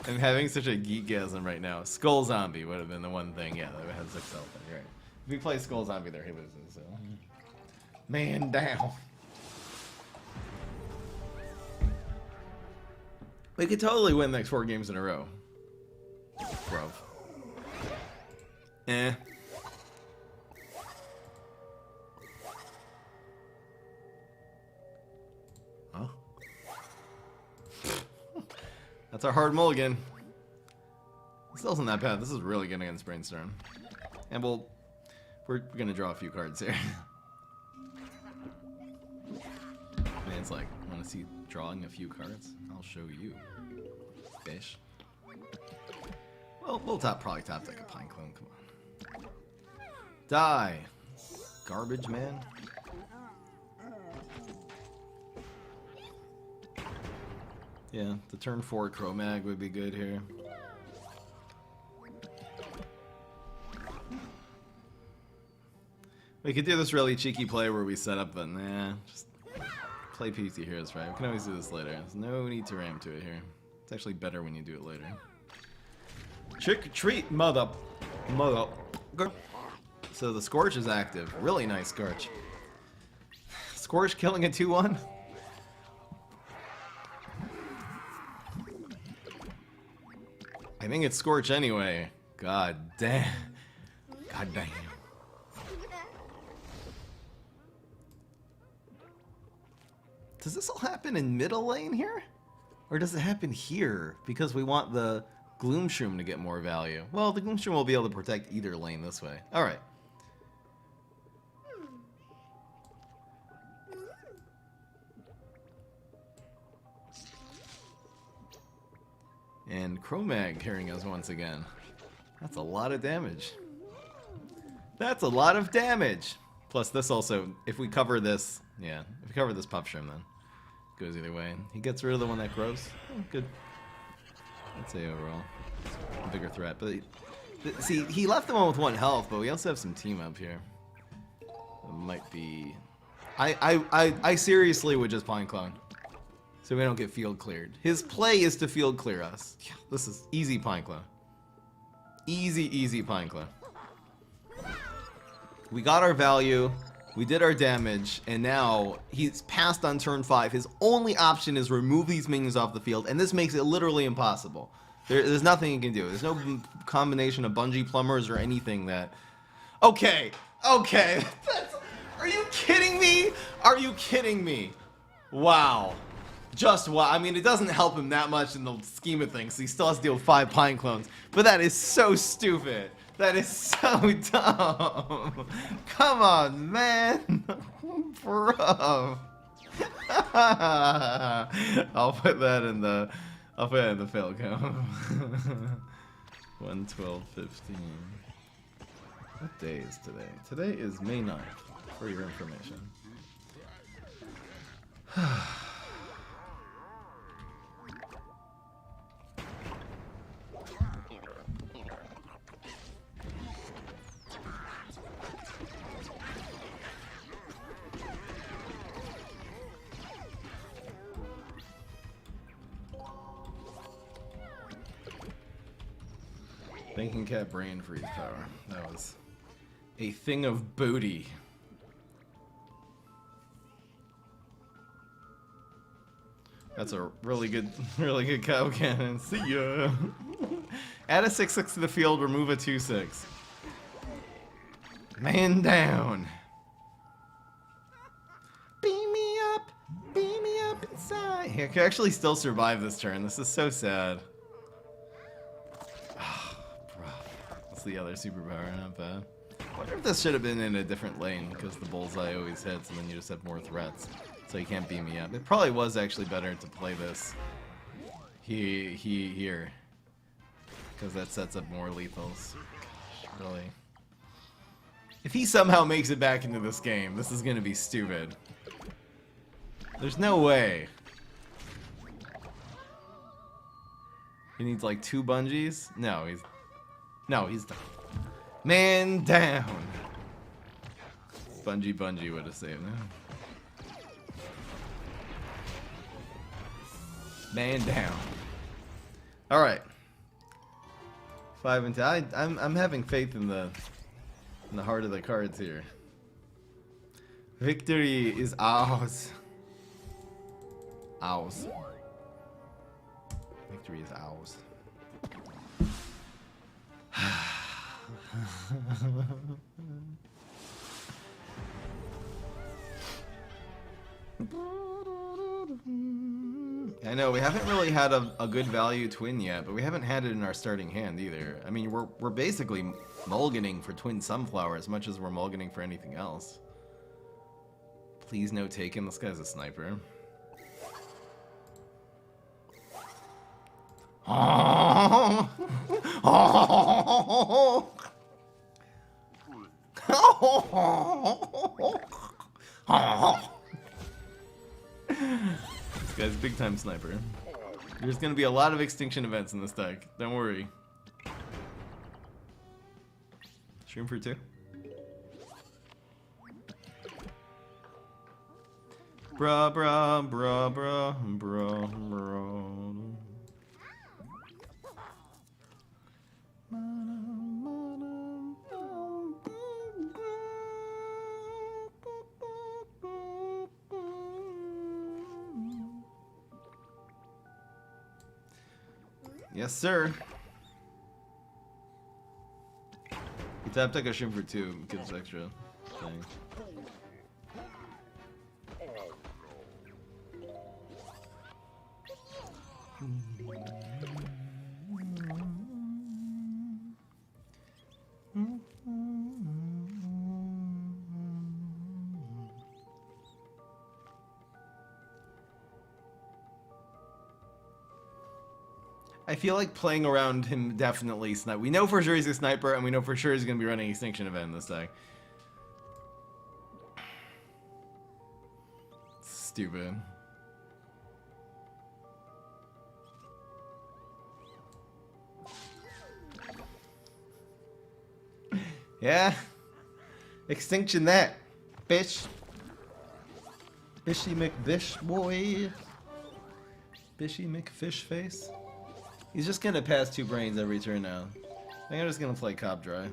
having such a geekgasm right now. Skull Zombie would have been the one thing, yeah, that would have 6 health. Right. If we play Skull Zombie there, he loses, so. Man down. We could totally win the next 4 games in a row. Bro. Eh. Huh? That's our hard mulligan. Still isn't that bad. This is really good against Brainstorm. And we're gonna draw a few cards here. Man's like, wanna see drawing a few cards? I'll show you. Fish. Well, we'll probably top like a Pineclone. Come on. Die. Garbage man. Yeah, the turn 4 Chromag would be good here. We could do this really cheeky play where we set up, but nah, just play PvZ Heroes, right? We can always do this later. There's no need to ram to it here. It's actually better when you do it later. Trick or treat, mother. So the Scorch is active. Really nice Scorch. Scorch killing a 2-1. I I think it's Scorch anyway. God damn. God damn. Does this all happen in middle lane here? Or does it happen here? Because we want the Gloomshroom to get more value. Well, the Gloomshroom will be able to protect either lane this way. Alright. And Chromag carrying us once again. That's a lot of damage. That's a lot of damage! Plus this also, if we cover this, yeah, if we cover this Puffshroom then. Goes either way. He gets rid of the one that grows. Oh, good. I'd say overall. A bigger threat. But see, he left the one with 1 health, but we also have some team up here. It might be... I seriously would just Pineclone. So we don't get field cleared. His play is to field clear us. Yeah, this is easy Pineclone. Easy, easy Pineclone. We got our value. We did our damage, and now he's passed on turn 5. His only option is remove these minions off the field, and this makes it literally impossible. There's nothing he can do. There's no combination of bungee plumbers or anything that... Okay, okay. Are you kidding me? Are you kidding me? Wow. Just wow. I mean, it doesn't help him that much in the scheme of things. He still has to deal with 5 Pineclones, but that is so stupid. That is so dumb. Come on, man. Bro. I'll put that in the fail count. 1/12/15. What day is today? Today is May 9th, for your information. Thinking Cat Brain Freeze Power. That was a thing of booty. That's a really good cow cannon. See ya. Add a 6/6 to the field, remove a 2/6. Man down. Beam me up inside. I can actually still survive this turn. This is so sad. That's the other superpower, not bad. I wonder if this should have been in a different lane, because the bullseye always hits and then you just have more threats. So you can't beam me up. It probably was actually better to play this here. Because that sets up more lethals. Gosh, really. If he somehow makes it back into this game, this is gonna be stupid. There's no way. He needs like 2 bungees? No, he's done. Man down. Bungie would have saved him. Man down. All right. 5 and 10. I'm having faith in the heart of the cards here. Victory is ours. Ours. Victory is ours. I know we haven't really had a good value twin yet, but we haven't had it in our starting hand either. I mean, we're basically mulliganing for twin sunflower as much as we're mulliganing for anything else. Please no taken. This guy's a sniper. Oh. Oh. This guy's a big time sniper. There's gonna be a lot of extinction events in this deck. Don't worry. Stream for 2. Bruh, bruh, bruh, bruh, bruh, bruh. Yes, sir. You tap like a shrimp for 2, gives extra thing. I feel like playing around him definitely snipe. We know for sure he's a sniper, and we know for sure he's going to be running Extinction Event this day. Stupid. Yeah. Extinction that. Bitch. Bishy McBish boy. Bishy McFish face. He's just gonna pass 2 brains every turn now. I think I'm just gonna play Cop Dry.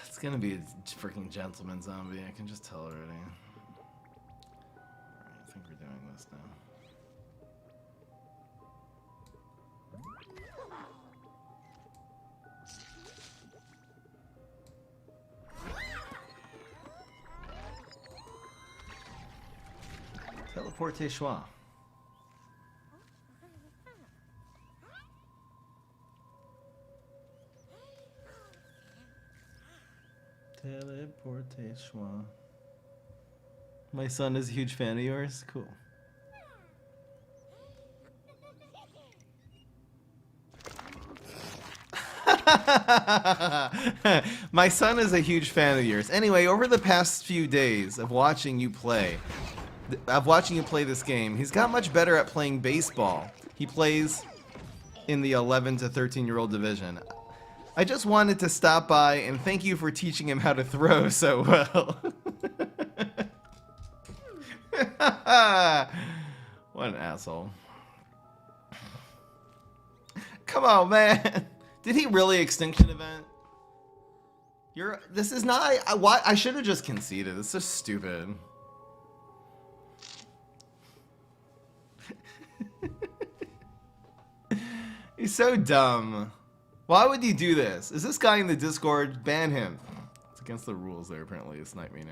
It's gonna be a freaking gentleman zombie, I can just tell already. Alright, I think we're doing this now. Teleporte schwa. Teleporte schwa. My son is a huge fan of yours? Cool. My son is a huge fan of yours. Anyway, over the past few days of watching you play, this game, he's got much better at playing baseball. He plays in the 11 to 13-year-old division. I just wanted to stop by and thank you for teaching him how to throw so well. What an asshole. Come on, man. Did he really Extinction Event? This is not, I should have just conceded. It's so stupid. He's so dumb. Why would you do this? Is this guy in the Discord? Ban him. It's against the rules there, apparently. It's Snipe Me now.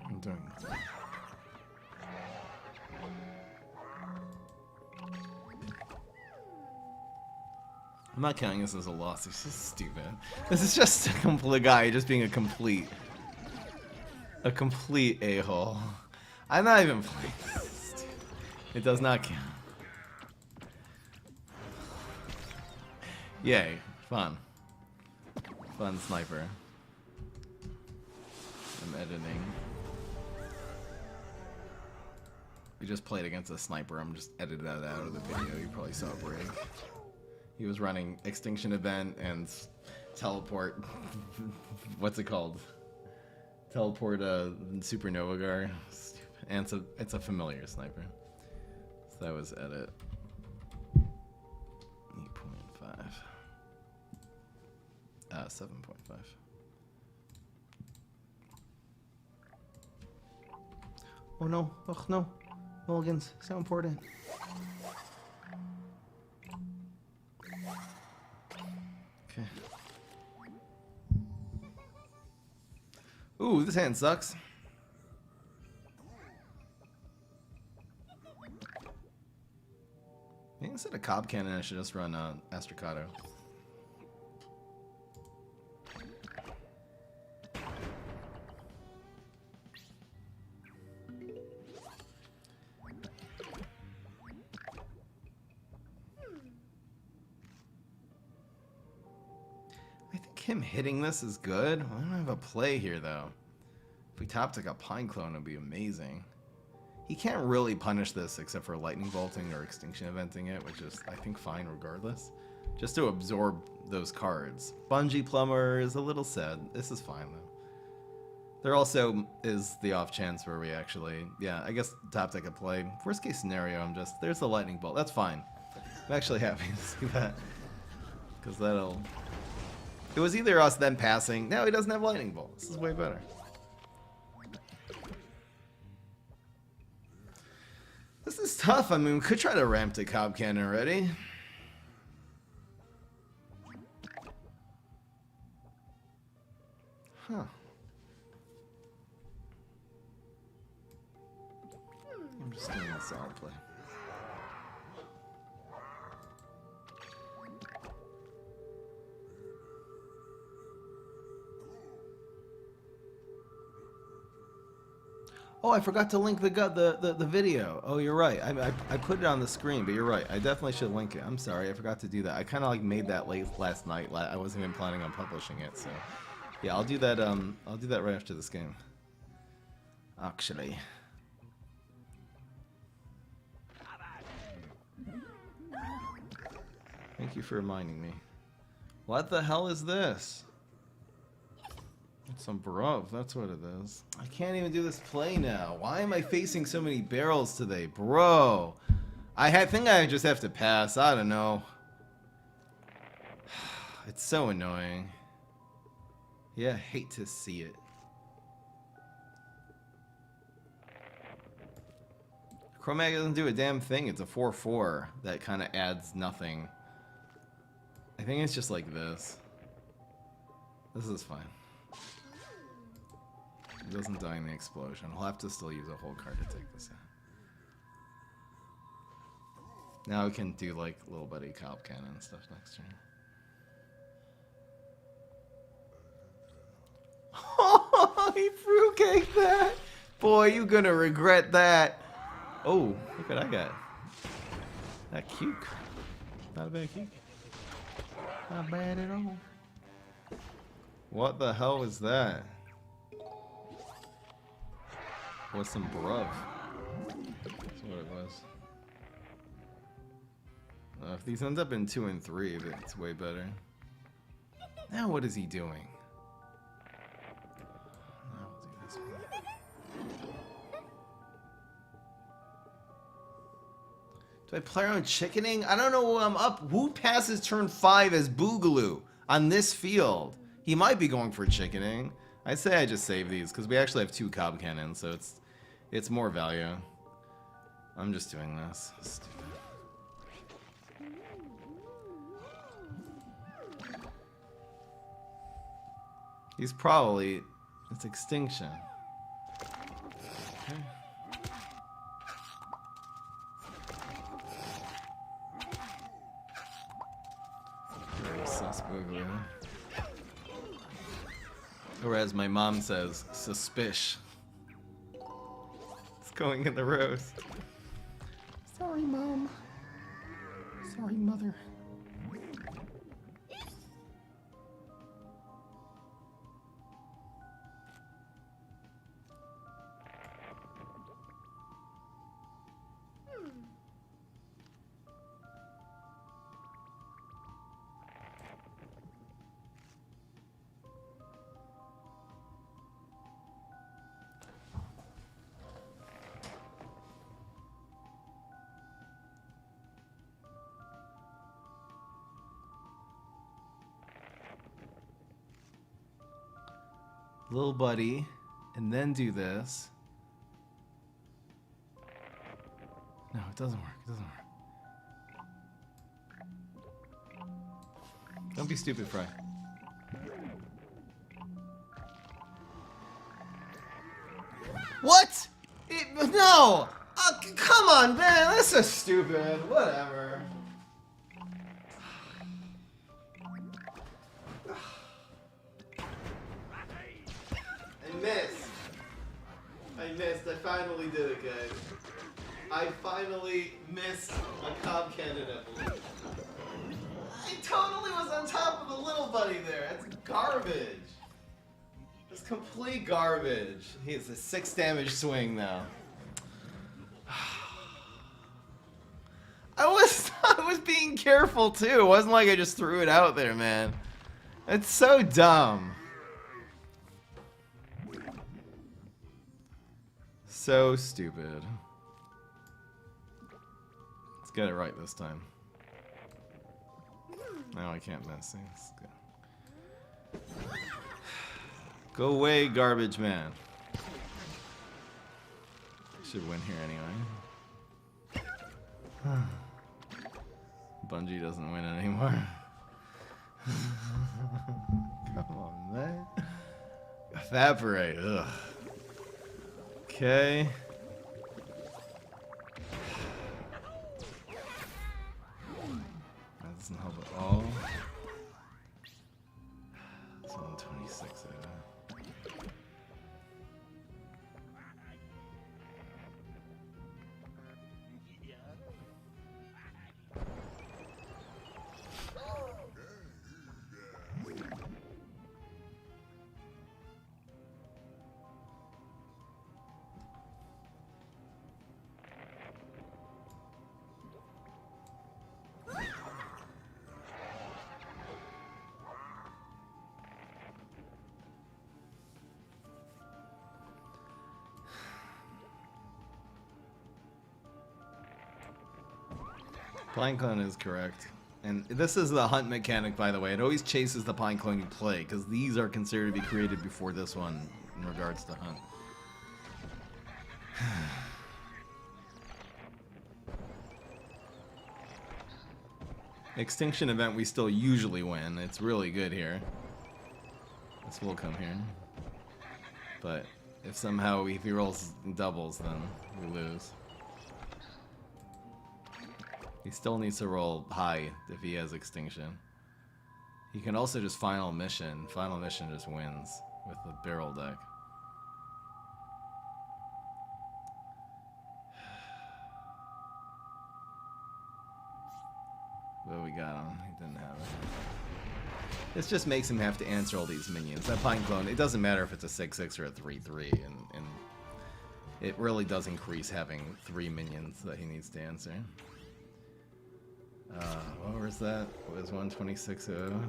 I'm doing this. I'm not counting this as a loss. It's just stupid. This is just a complete guy just being a complete a-hole. I'm not even playing this. It does not count. Yay. Fun. Fun sniper. I'm editing. We just played against a sniper. I'm just edited that out of the video. You probably saw a break. He was running Extinction Event and Teleport. What's it called? Teleport Supernova Gar. And it's a familiar sniper. So that was edit. 8.5. 7.5. Oh no. Oh no. Mulligans. So important. Okay. Ooh, this hand sucks. Maybe instead of Cob Cannon, I should just run Astrocado. Him hitting this is good. I don't have a play here though. If we topped like a Pineclone, it'd be amazing. He can't really punish this except for lightning bolting or extinction eventing it, which is I think fine regardless. Just to absorb those cards. Bungee Plumber is a little sad. This is fine though. There also is the off chance where we actually, yeah, I guess top deck could play. Worst case scenario, there's the lightning bolt. That's fine. I'm actually happy to see that. Because that'll... It was either us then passing. No, he doesn't have lightning bolt. This is way better. This is tough. I mean, we could try to ramp to Cob Cannon already. Huh. I'm just doing a solid play. Oh, I forgot to link the video. Oh, you're right. I put it on the screen, but you're right. I definitely should link it. I'm sorry, I forgot to do that. I kind of like made that late last night. I wasn't even planning on publishing it, so yeah, I'll do that. I'll do that right after this game. Actually. Thank you for reminding me. What the hell is this? It's some bruv, that's what it is. I can't even do this play now. Why am I facing so many barrels today? Bro! I think I just have to pass. I don't know. It's so annoying. Yeah, I hate to see it. Chromag doesn't do a damn thing. It's a 4/4 that kind of adds nothing. I think it's just like this. This is fine. It doesn't die in the explosion. I'll have to still use a whole card to take this out. Now we can do like little buddy Cob Cannon and stuff next turn. Oh, he fruitcaked that! Boy, you gonna regret that. Oh, look what I got. That cuke. Not a bad cuke. Not bad at all. What the hell was that? What's some bruv? That's what it was. If these end up in 2 and 3, it's way better. Now what is he doing? Now we'll do this one. Do I play around chickening? I don't know who I'm up. Who passes turn 5 as Boogaloo on this field? He might be going for chickening. I'd say I just save these because we actually have 2 Cob Cannons, so it's more value. I'm just doing this. Stupid. He's probably... It's extinction. Okay. Very sus Boogaloo. Or as my mom says, suspish. It's going in the roast. Sorry, Mom. Sorry, Mother. Little buddy, and then do this. No, it doesn't work. It doesn't work. Don't be stupid, Fry. What? No! Come on, man. That's so stupid. Whatever. I missed. I finally did it, guys. I finally missed a Cob Cannon evolution. I totally was on top of the little buddy there. That's garbage. It's complete garbage. He has a 6 damage swing now. I was being careful too. It wasn't like I just threw it out there, man. It's so dumb. So stupid. Let's get it right this time. No, I can't miss. Go away, garbage man. Should win here anyway. Bungie doesn't win anymore. Come on, man. Evaporate. Ugh. Okay. That doesn't help at all. It's 126. Pineclone is correct. And this is the hunt mechanic, by the way. It always chases the Pineclone you play, because these are considered to be created before this one in regards to hunt. Extinction event we still usually win. It's really good here. This will come here. But if somehow if he rolls doubles, then we lose. He still needs to roll high if he has extinction. He can also just final mission. Final mission just wins with the barrel deck. What we got him? He didn't have it. This just makes him have to answer all these minions. That Pineclone, it doesn't matter if it's a 6/6 or a 3/3, and it really does increase having 3 minions that he needs to answer. What was that? What was 126-0?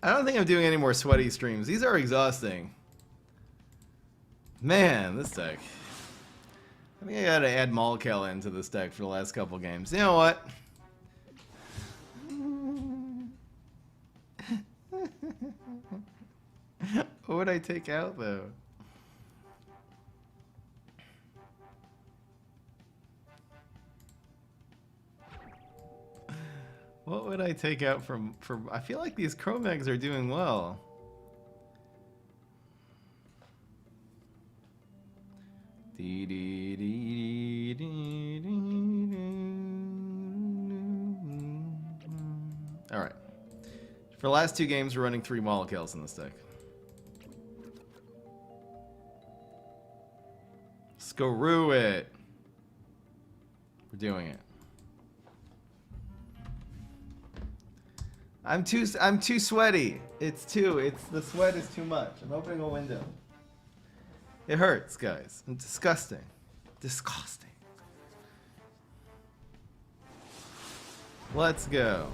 I don't think I'm doing any more sweaty streams. These are exhausting. Man, this deck. I think I gotta add Malkel into this deck for the last couple games. You know what? What would I take out, though? What would I take out from... I feel like these Chromegs are doing well. Alright. For the last 2 games, we're running 3 Molekels in this deck. Screw it. We're doing it. I'm too sweaty. The sweat is too much. I'm opening a window. It hurts, guys. I'm disgusting. Disgusting. Let's go.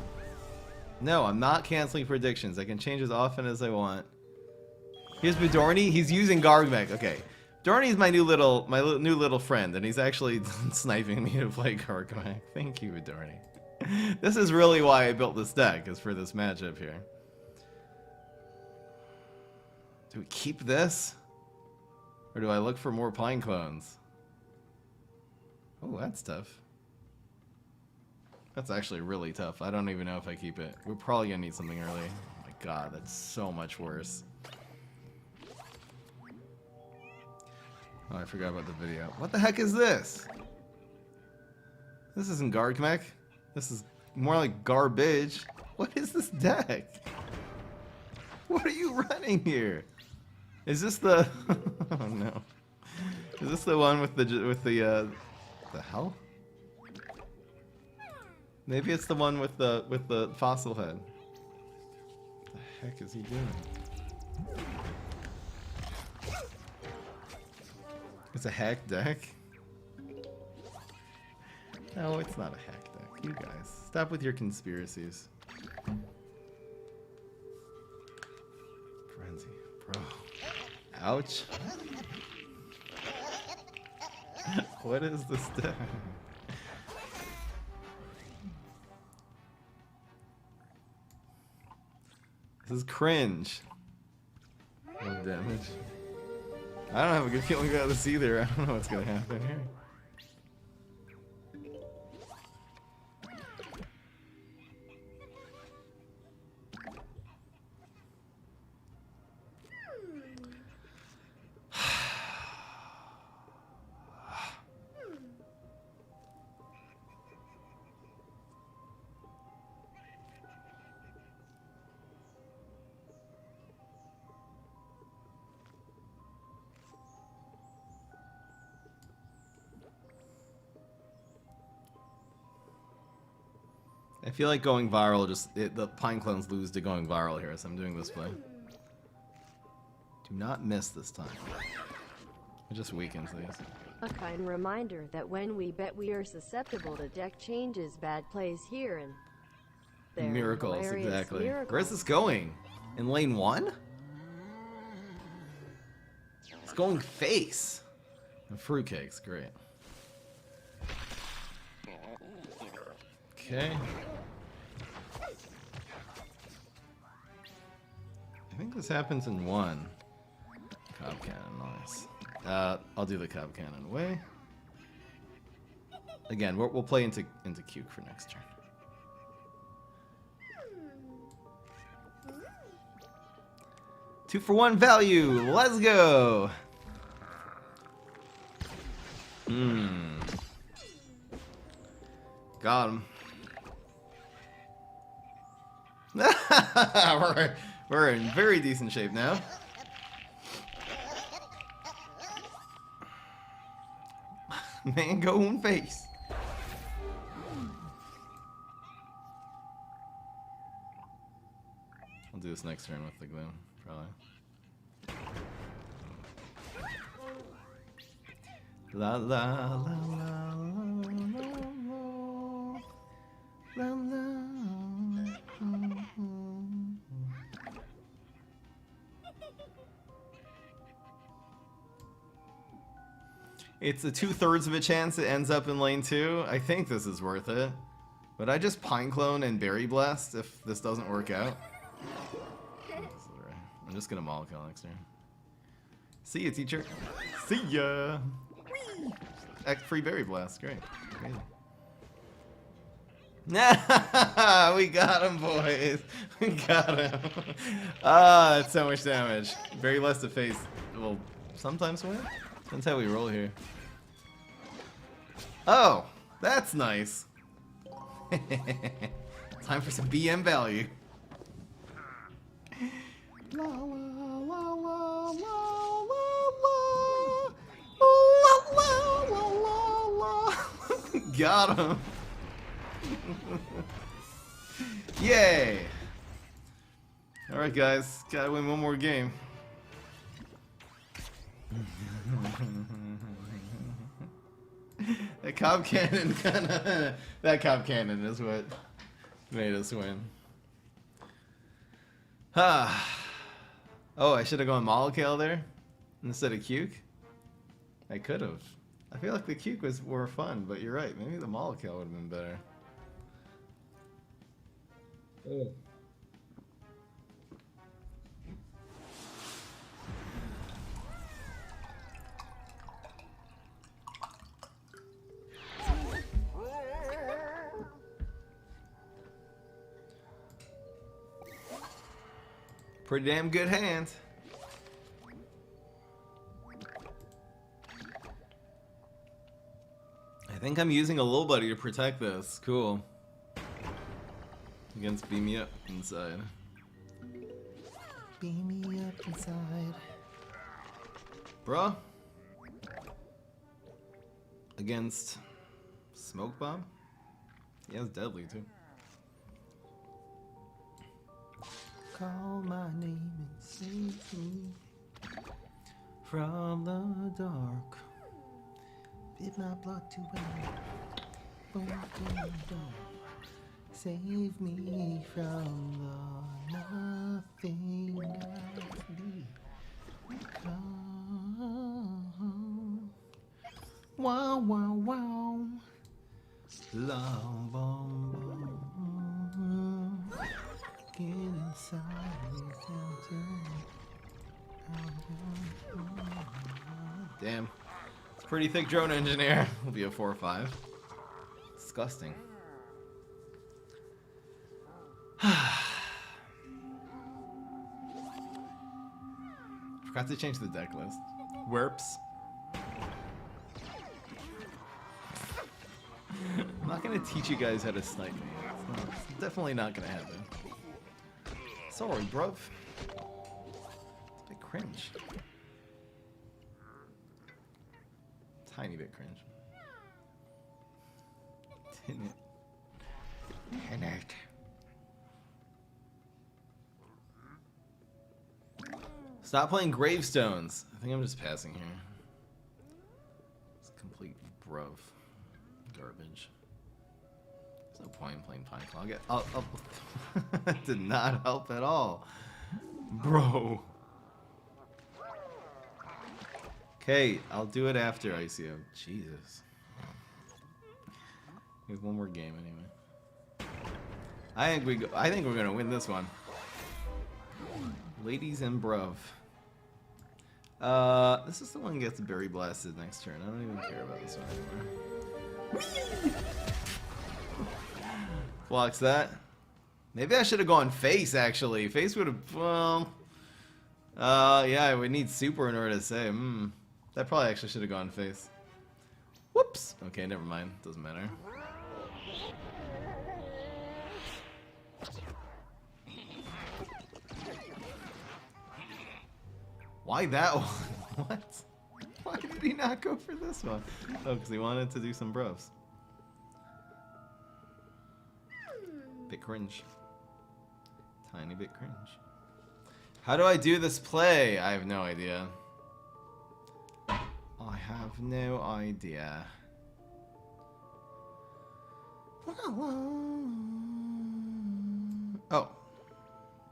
No, I'm not canceling predictions. I can change as often as I want. Here's Bedorni. He's using Gargmek. Okay. Dorney's my new little friend, and he's actually sniping me to play Gargmek. Thank you, Bedorni. This is really why I built this deck, is for this matchup here. Do we keep this? Or do I look for more Pineclones? Oh, that's tough. That's actually really tough. I don't even know if I keep it. We're probably gonna need something early. Oh my god, that's so much worse. Oh, I forgot about the video. What the heck is this? This isn't Gargmek. This is more like garbage. What is this deck? What are you running here? Is this the... oh no. Is this the one with the hell? Maybe it's the one with the fossil head. What the heck is he doing? It's a hack deck? No, it's not a hack deck. You guys, stop with your conspiracies. Frenzy, bro. Ouch. What is this deck? This is cringe. No damage. I don't have a good feeling about this either. I don't know what's gonna happen here. I feel like going viral the Pineclones lose to going viral here, so I'm doing this play. Do not miss this time. It just weakens these. A kind reminder that when we bet we are susceptible to deck changes, bad plays here and there. Miracles, exactly. Miracles. Where's this going? In lane 1? It's going face. And fruitcakes, great. Okay. I think this happens in 1. Cob cannon, nice. I'll do the cob cannon away. Again, we'll play into Cuke for next turn. Two for 1 value. Let's go. Got him. We're in very decent shape now. Man, go in face. I'll do this next turn with the gloom, probably. La la la la la la la. It's a 2/3 of a chance it ends up in lane 2. I think this is worth it. But I just Pineclone and Berry Blast if this doesn't work out. I'm just gonna Mollykill next turn. See ya, teacher. See ya. Whee! Free Berry Blast, great. Amazing. We got him, boys. We got him. Ah, that's so much damage. Berry Blast to face will sometimes win. Depends how we roll here. Oh, that's nice. Time for some BM value. La la la la la la la la la. Got him. Yay. All right, guys, gotta win one more game. That cob cannon that cob cannon is what made us win. Oh, I should have gone Mollykill there instead of Cuke. I could have. I feel like the Cuke was more fun, but you're right. Maybe the Mollykill would have been better. Oh. Pretty damn good hand. I think I'm using a little buddy to protect this. Cool. Against Beam Me Up inside. Beam me up inside. Bruh. Against Smoke Bomb? He has Deadly too. Call my name and save me from the dark. Bid my blood to win. Boom, boom, boom. Save me from the nothing I've become. Wow, wow, wow. Love, get inside me. Damn. It's a pretty thick drone engineer. Will be a 4 or 5. Disgusting. Forgot to change the deck list. Werps. I'm not gonna teach you guys how to snipe me. It's definitely not gonna happen. Sorry, bruv. It's a bit cringe. Tiny bit cringe. Tin it. Stop playing gravestones. I think I'm just passing here. It's complete bruv. Garbage. There's no point in playing Pineclone. That did not help at all. Bro. Okay, I'll do it after ICO. Jesus. We have one more game anyway. I think we're gonna win this one. Ladies and bruv. This is the one that gets berry blasted next turn. I don't even care about this one anymore. Blocks that. Maybe I should have gone face, actually. Face would have, well... yeah, I would need super in order to say. That probably actually should have gone face. Whoops! Okay, never mind. Doesn't matter. Why that one? What? Why did he not go for this one? Oh, because he wanted to do some bros. Bit cringe. Tiny bit cringe. How do I do this play? I have no idea. I have no idea. Oh.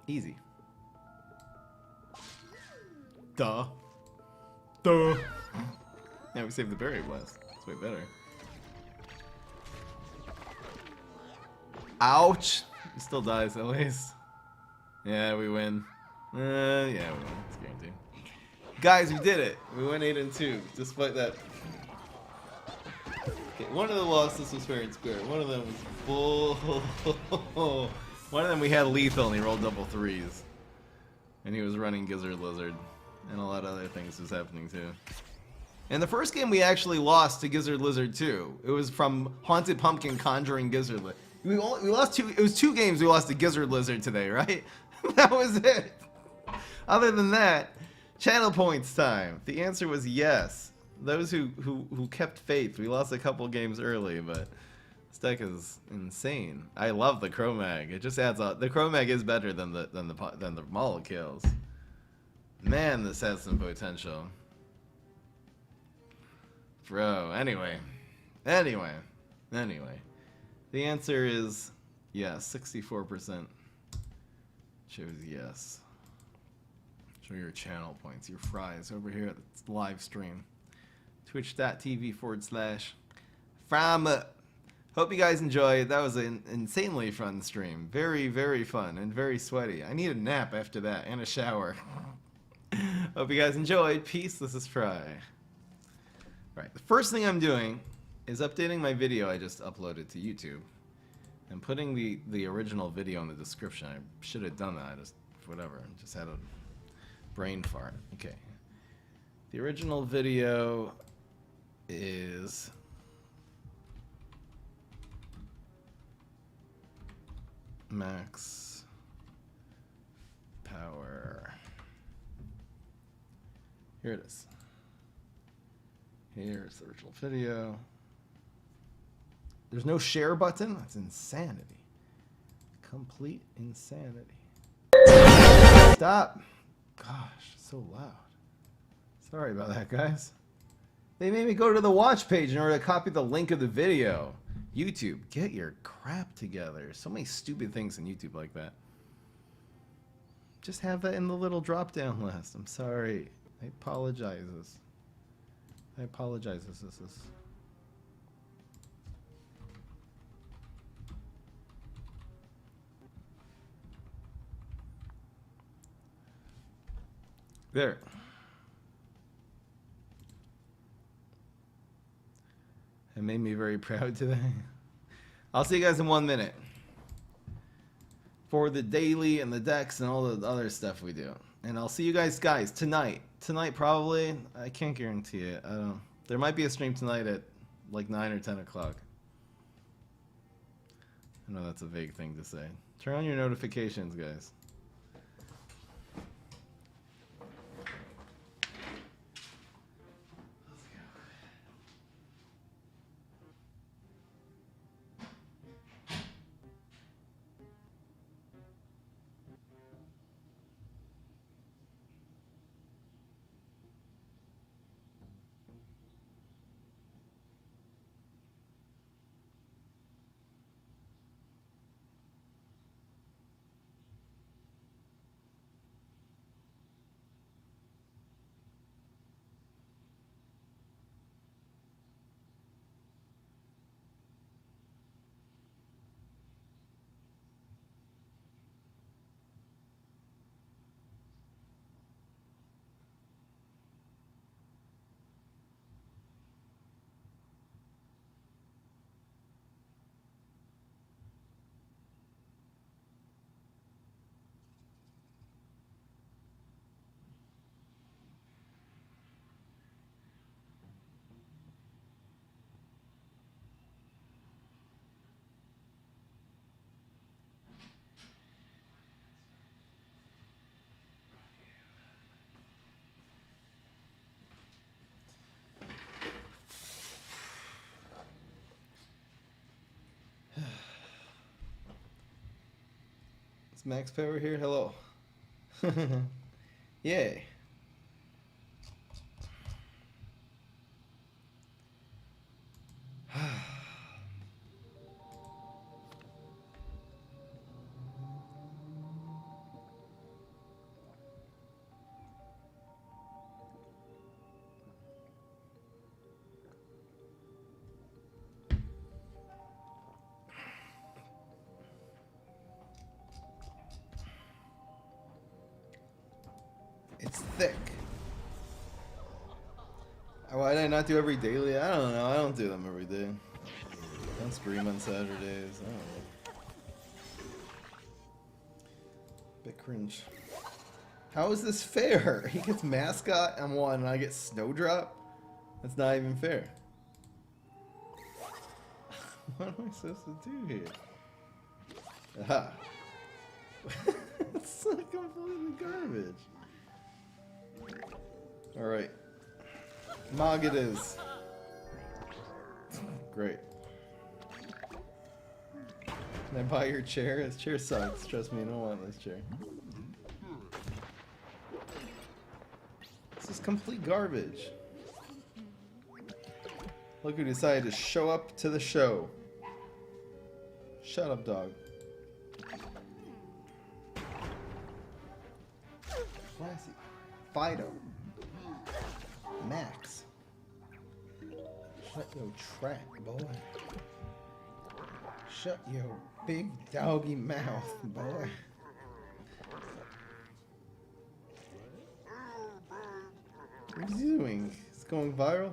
Easy. Duh. Duh. Now we saved the berry blast. It's way better. Ouch! He still dies at least. Yeah, we win. Yeah, we win. It's guaranteed. Guys, we did it! We went 8-2, despite that. Okay, one of the losses was fair and square. One of them was bull. One of them we had lethal and he rolled double 3s. And he was running Gizzard Lizard. And a lot of other things was happening too. And the first game we actually lost to Gizzard Lizard too. It was from Haunted Pumpkin conjuring Gizzard Lizard. We lost two. It was 2 games we lost to Gizzard Lizard today, right? That was it. Other than that, channel points time. The answer was yes. Those who kept faith. We lost a couple games early, but this deck is insane. I love the Chromag. It just adds up. The Chromag is better than the Maul kills. Man, this has some potential. Bro, anyway. The answer is yes. 64% chose yes. Show your channel points, your fries over here at the live stream. Twitch.tv/from. Hope you guys enjoyed. That was an insanely fun stream. Very, very fun and very sweaty. I need a nap after that and a shower. Hope you guys enjoyed. Peace. This is Fry. Right. The first thing I'm doing is updating my video I just uploaded to YouTube and putting the original video in the description. I should have done that. I just whatever. Just had a brain fart. Okay. The original video is max power. Here it is. Here's the original video. There's no share button? That's insanity. Complete insanity. Stop. Gosh, so loud. Sorry about that, guys. They made me go to the watch page in order to copy the link of the video. YouTube, get your crap together. So many stupid things in YouTube like that. Just have that in the little drop-down list. I'm sorry. I apologize. I apologize. This is... There. It made me very proud today. I'll see you guys in 1 minute. For the daily and the decks and all the other stuff we do. And I'll see you guys tonight. Tonight probably. I can't guarantee it. I don't. There might be a stream tonight at like 9 or 10 o'clock. I know that's a vague thing to say. Turn on your notifications, guys. Max Power here. Hello. Yay. It's thick. Why did I not do every daily? I don't know. I don't do them every day. I don't stream on Saturdays. I don't know. Bit cringe. How is this fair? He gets mascot on one and I get snowdrop? That's not even fair. What am I supposed to do here? Aha. It's completely garbage. Alright. Mog it is. Great. Can I buy your chair? This chair sucks. Trust me, I don't want this chair. This is complete garbage. Look who decided to show up to the show. Shut up, dog. Classy. Fido. Max. Shut your trap, boy. Shut your big doggy mouth, boy. What is he doing? It's going viral?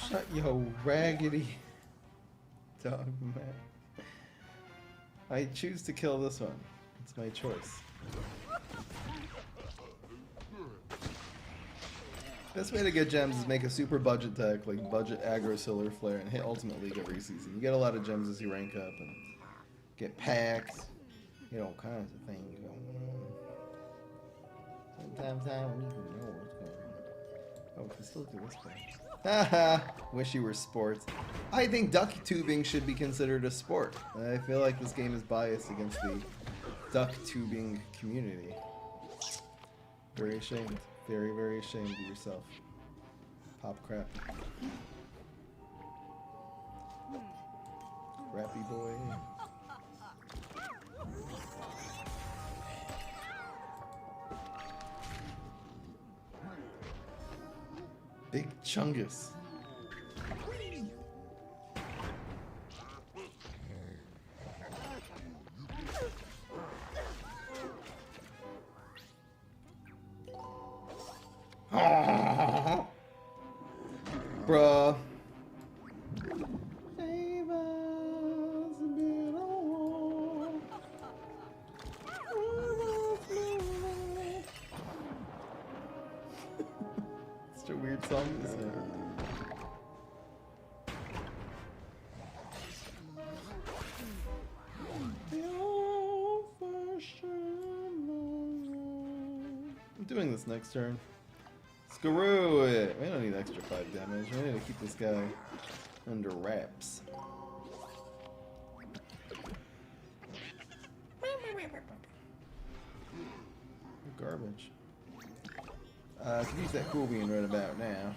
Shut your raggedy dog mouth. I choose to kill this one. It's my choice. Best way to get gems is make a super budget deck, like budget aggro solar flare, and hit ultimate league every season. You get a lot of gems as you rank up and get packs, get all kinds of things going on. Sometimes I don't even know what's going on. Oh, we can still do this thing. Haha, wish you were sports. I think duck tubing should be considered a sport. I feel like this game is biased against the duck tubing community. Very ashamed. Very, very ashamed of yourself. Pop crap. Crappy boy. Big Chungus. Bruh. Such a weird song to sing. I'm doing this next turn. Screw it! We don't need extra 5 damage. We need to keep this guy under wraps. Garbage. I could use that cool bean right about now.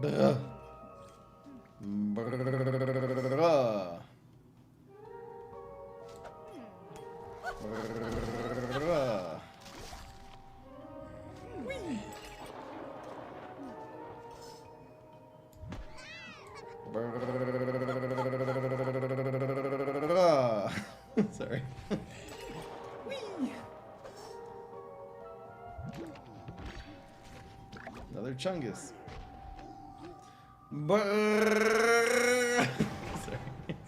Bruh. Bruh. Sorry. Another Chungus.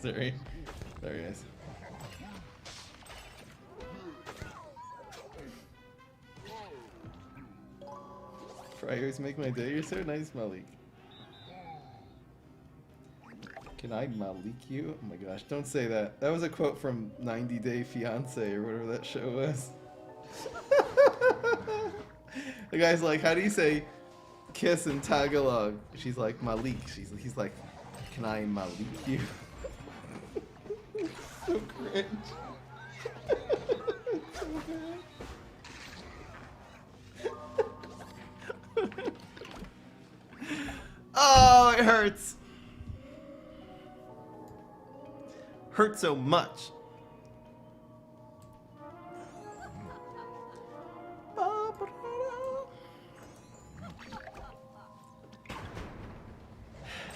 Sorry. Sorry, guys. Fryers make my day. You're so nice, Malik. Can I Malik you? Oh my gosh, don't say that. That was a quote from 90 Day Fiancé or whatever that show was. The guy's like, how do you say kiss in Tagalog? She's like, Malik. He's like, can I Malik you? So cringe. So bad. Oh, it hurts. Hurt so much.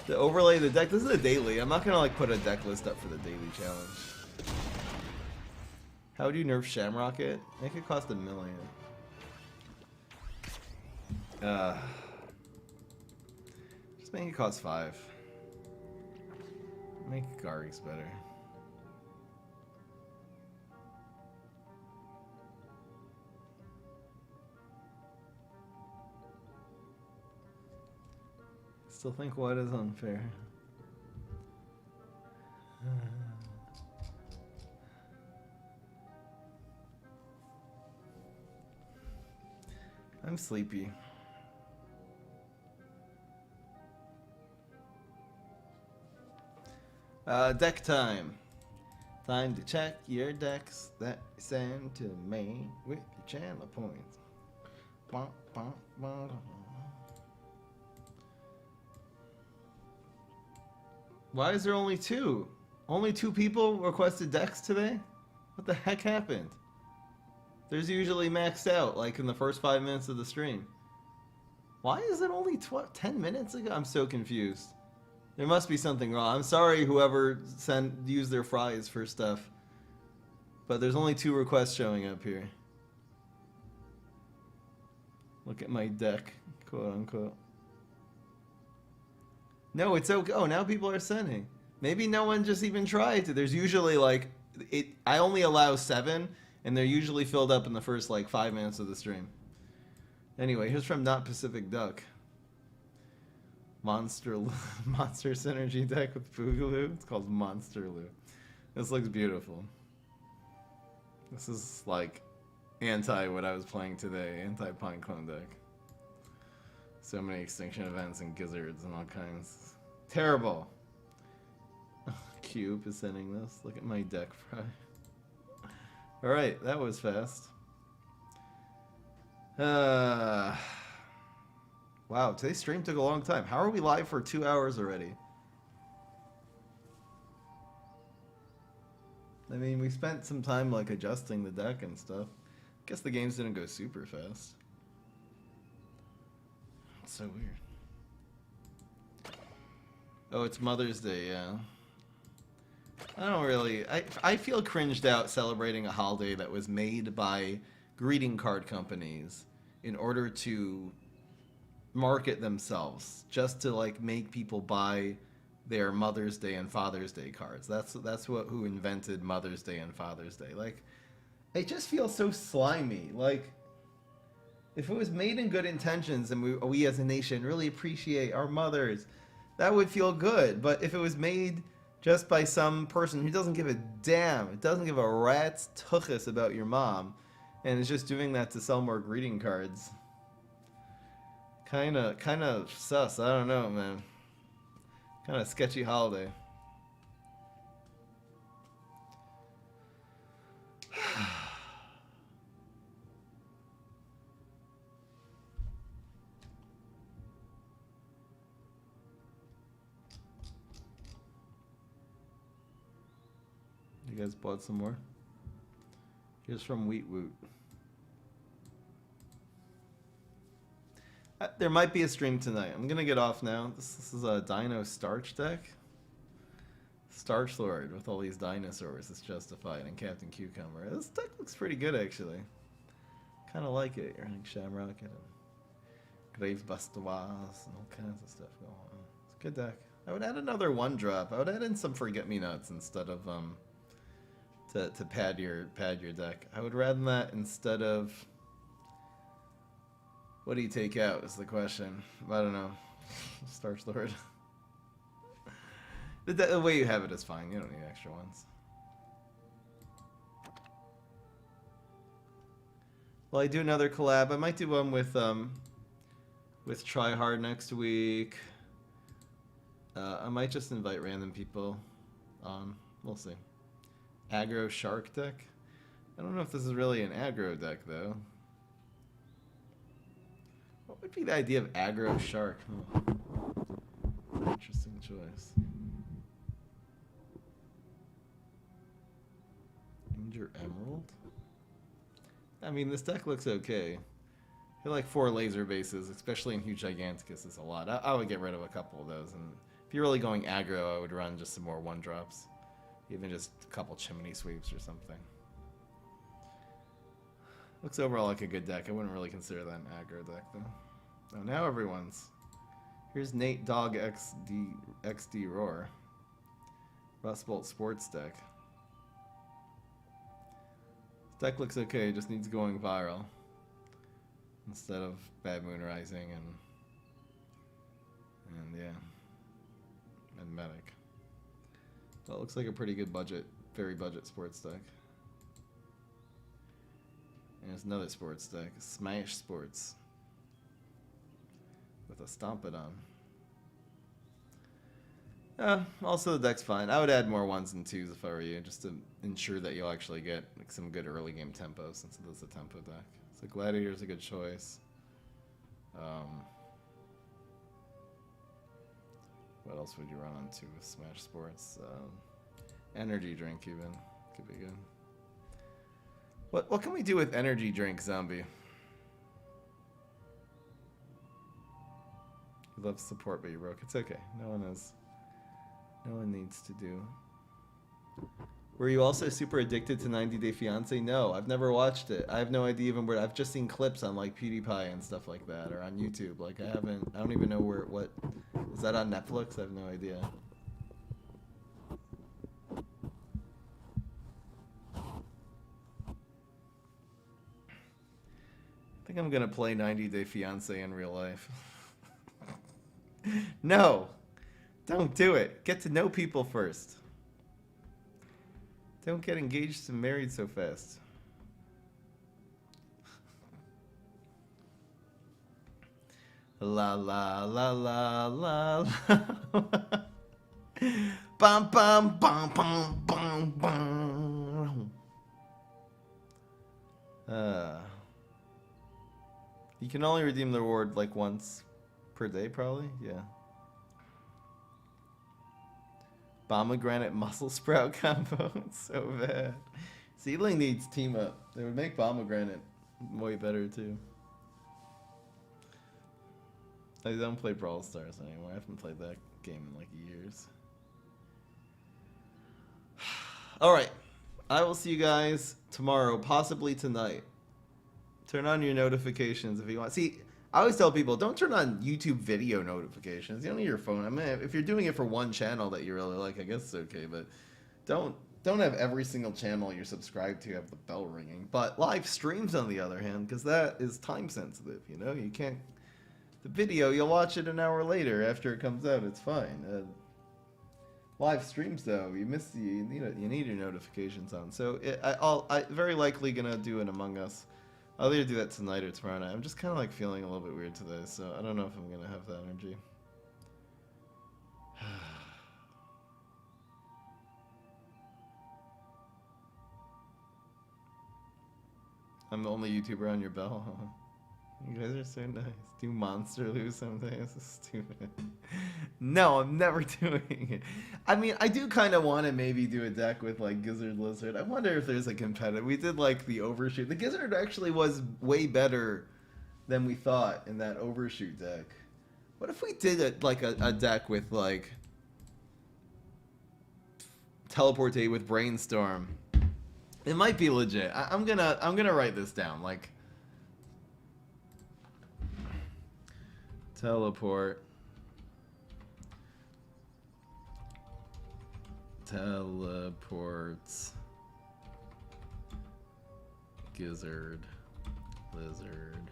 To overlay the deck, this is a daily. I'm not gonna like put a deck list up for the daily challenge. How would you nerf Shamrock it? Make it cost $1 million. Just make it cost 5. Make Garix better. Still think what is unfair? I'm sleepy. Deck time. Time to check your decks that you send to me with your channel points. Bah, bah, bah. Why is there only 2? Only 2 people requested decks today? What the heck happened? There's usually maxed out, like in the first 5 minutes of the stream. Why is it only 10 minutes ago? I'm so confused. There must be something wrong. I'm sorry whoever used their fries for stuff. But there's only 2 requests showing up here. Look at my deck, quote unquote. No, it's okay. Oh, now people are sending. Maybe no one just even tried to. There's usually like, I only allow 7, and they're usually filled up in the first like 5 minutes of the stream. Anyway, here's from Not Pacific Duck. Monster Synergy deck with Boogaloo. It's called Monster Loo. This looks beautiful. This is like anti what I was playing today, anti Pineclone deck. So many extinction events and gizzards and all kinds. Terrible. Cube is sending this. Look at my deck fry. Alright, that was fast. Wow, today's stream took a long time. How are we live for 2 hours already? I mean, we spent some time like adjusting the deck and stuff. Guess the games didn't go super fast. It's so weird. Oh, it's Mother's Day, yeah. I don't really... I feel cringed out celebrating a holiday that was made by greeting card companies in order to market themselves, just to like make people buy their Mother's Day and Father's Day cards. That's who invented Mother's Day and Father's Day. Like, it just feels so slimy. Like, if it was made in good intentions and we as a nation really appreciate our mothers, that would feel good. But if it was made just by some person who doesn't give a damn, it doesn't give a rat's tuchus about your mom, and is just doing that to sell more greeting cards, kind of sus. I don't know, man. Kind of sketchy holiday. You guys bought some more? Here's from Wheat Woot. There might be a stream tonight. I'm gonna get off now. This is a Dino Starch deck. Starch Lord with all these dinosaurs. It's justified, and Captain Cucumber. This deck looks pretty good actually. Kind of like it. You're like Shamrock and Grave Bastoise and all kinds of stuff going on. It's a good deck. I would add another 1-drop. I would add in some Forget-Me-Nots instead of to pad your deck. I would rather that instead of... What do you take out is the question. I don't know. Starch Lord. The way you have it is fine. You don't need extra ones. Well, I do another collab. I might do one with Try Hard next week. I might just invite random people on. We'll see. Aggro Shark deck. I don't know if this is really an aggro deck though. What would be the idea of aggro shark? Oh. Interesting choice. Injure Emerald? I mean, this deck looks okay. I feel like 4 laser bases, especially in Huge Giganticus, is a lot. I would get rid of a couple of those. And if you're really going aggro, I would run just some more 1-drops. Even just a couple Chimney Sweeps or something. Looks overall like a good deck. I wouldn't really consider that an aggro deck, though. Oh, now everyone's. Here's Nate Dog XD Roar. Rustbolt Sports deck. This deck looks okay, just needs going viral. Instead of Bad Moon Rising and yeah. And Medic. That looks like a pretty good budget, very budget sports deck. And there's another sports deck, Smash Sports. With a Stompodon. Also the deck's fine. I would add more 1s and 2s if I were you, just to ensure that you'll actually get like, some good early game tempo, since it is a tempo deck. So Gladiator's a good choice. What else would you run on 2 with Smash Sports? Energy Drink even. Could be good. What can we do with Energy Drink, Zombie? You love support, but you broke. It's okay. No one needs to do. Were you also super addicted to 90 Day Fiancé? No, I've never watched it. I have no idea even where. I've just seen clips on like PewDiePie and stuff like that, or on YouTube. Like I don't even know what. Is that on Netflix? I have no idea. I think I'm gonna play 90 Day Fiancé in real life. No, don't do it. Get to know people first. Don't get engaged and married so fast. La la la la la la. Bum bum bum bum bum bum. You can only redeem the reward like once per day, probably. Yeah. Pomegranate muscle sprout combo. It's so bad. Seedling needs team up. They would make pomegranate way better too. I don't play Brawl Stars anymore. I haven't played that game in like years. Alright. I will see you guys tomorrow, possibly tonight. Turn on your notifications if you want. See, I always tell people, don't turn on YouTube video notifications. You don't need your phone. I mean, if you're doing it for one channel that you really like, I guess it's okay. But don't have every single channel you're subscribed to have the bell ringing. But live streams, on the other hand, because that is time sensitive. You know, you can't. The video, you'll watch it an hour later after it comes out. It's fine. Live streams, though, you need your notifications on. So I very likely gonna do an Among Us. I'll either do that tonight or tomorrow night. I'm just kind of like feeling a little bit weird today, so I don't know if I'm gonna have that energy. I'm the only YouTuber on your bell, huh? You guys are so nice. Do Monster lose someday? This is stupid. No, I'm never doing it. I mean, I do kind of want to maybe do a deck with like Gizzard Lizard. I wonder if there's a competitive. We did like the Overshoot. The Gizzard actually was way better than we thought in that Overshoot deck. What if we did a deck with like Teleportate with Brainstorm? It might be legit. I'm gonna write this down. Like teleports Gizzard Lizard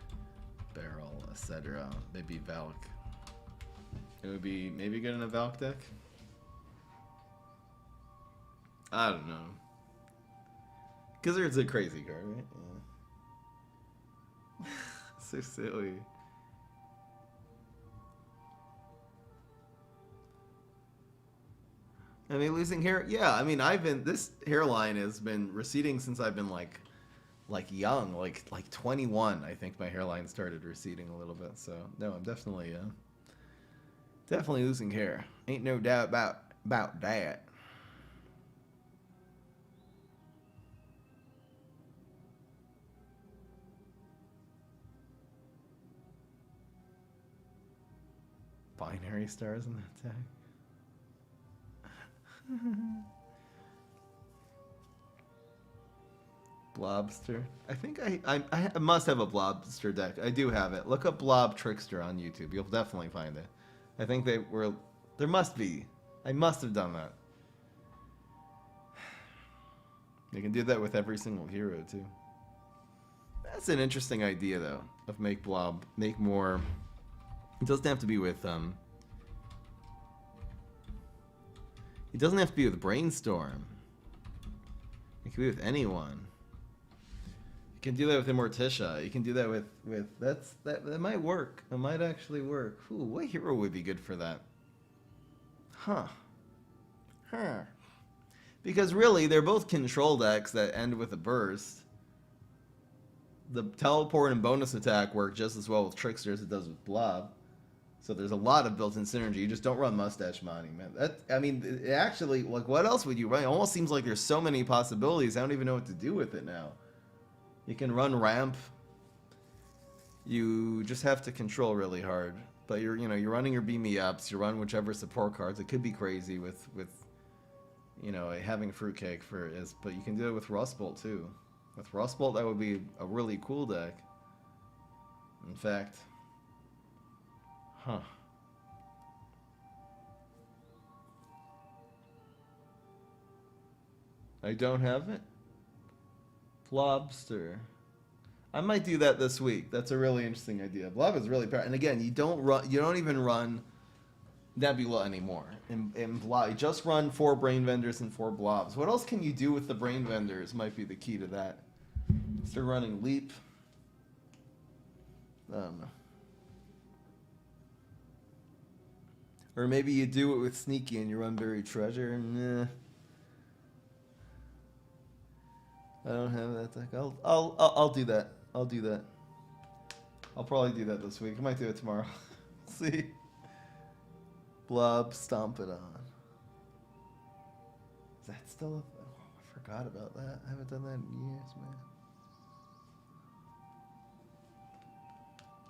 Barrel, etc. Maybe Valk. It would be maybe good in a Valk deck. I don't know. Gizzard's a crazy card, right? Yeah. So silly. I mean, losing hair. Yeah, I mean, this hairline has been receding since I've been like young, like 21. I think my hairline started receding a little bit. So no, I'm definitely losing hair. Ain't no doubt about that. Binary stars in that tag. Blobster. I think I must have a Blobster deck. I do have it. Look up Blob Trickster on YouTube. You'll definitely find it. I think there must be. I must have done that. You can do that with every single hero too. That's an interesting idea though. Of make more. It doesn't have to be with It doesn't have to be with Brainstorm. It can be with anyone. You can do that with Immorticia. You can do that with that might work. It might actually work. Ooh, what hero would be good for that? Huh. Because really, they're both control decks that end with a burst. The teleport and bonus attack work just as well with Trickster as it does with Blob. So there's a lot of built-in synergy. You just don't run Mustache Monument. I mean, it actually, like, what else would you run? It almost seems like there's so many possibilities. I don't even know what to do with it now. You can run Ramp. You just have to control really hard. But you're running your Beam Me Ups. You run whichever support cards. It could be crazy with having Fruitcake but you can do it with Rust Bolt too. With Rust Bolt, that would be a really cool deck. In fact. Huh. I don't have it? Blobster. I might do that this week. That's a really interesting idea. Blob is really powerful. And again, you don't even run Nebula anymore. In Blob, you just run 4 Brain Vendors and 4 Blobs. What else can you do with the Brain Vendors might be the key to that. Start running Leap. I don't know. Or maybe you do it with Sneaky and you run Buried Treasure. Nah. I don't have that deck. I'll do that. I'll do that. I'll probably do that this week. I might do it tomorrow. See. Blob, stomp it on. Is that still? I forgot about that. I haven't done that in years, man.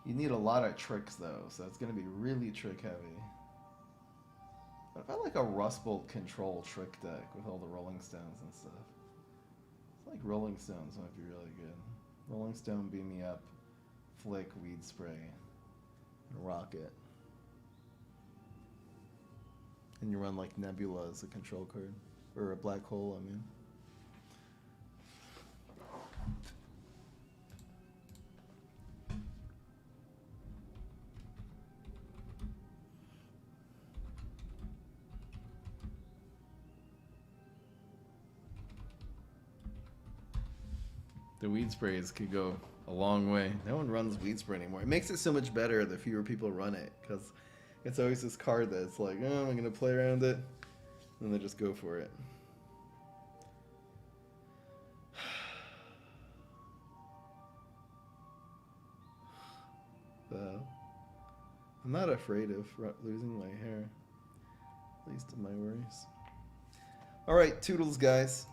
You need a lot of tricks though, so it's gonna be really trick heavy. What about like a Rust Bolt control trick deck with all the Rolling Stones and stuff? I feel like Rolling Stones might be really good. Rolling Stone, Beam Me Up, Flick, Weed Spray, and Rocket. And you run like Nebula as a control card. Or a Black Hole, I mean. The Weed Sprays could go a long way. No one runs Weed Spray anymore. It makes it so much better the fewer people run it, because it's always this card that's like, oh, I'm going to play around it, and they just go for it. I'm not afraid of losing my hair, at least in my worries. Alright, toodles, guys.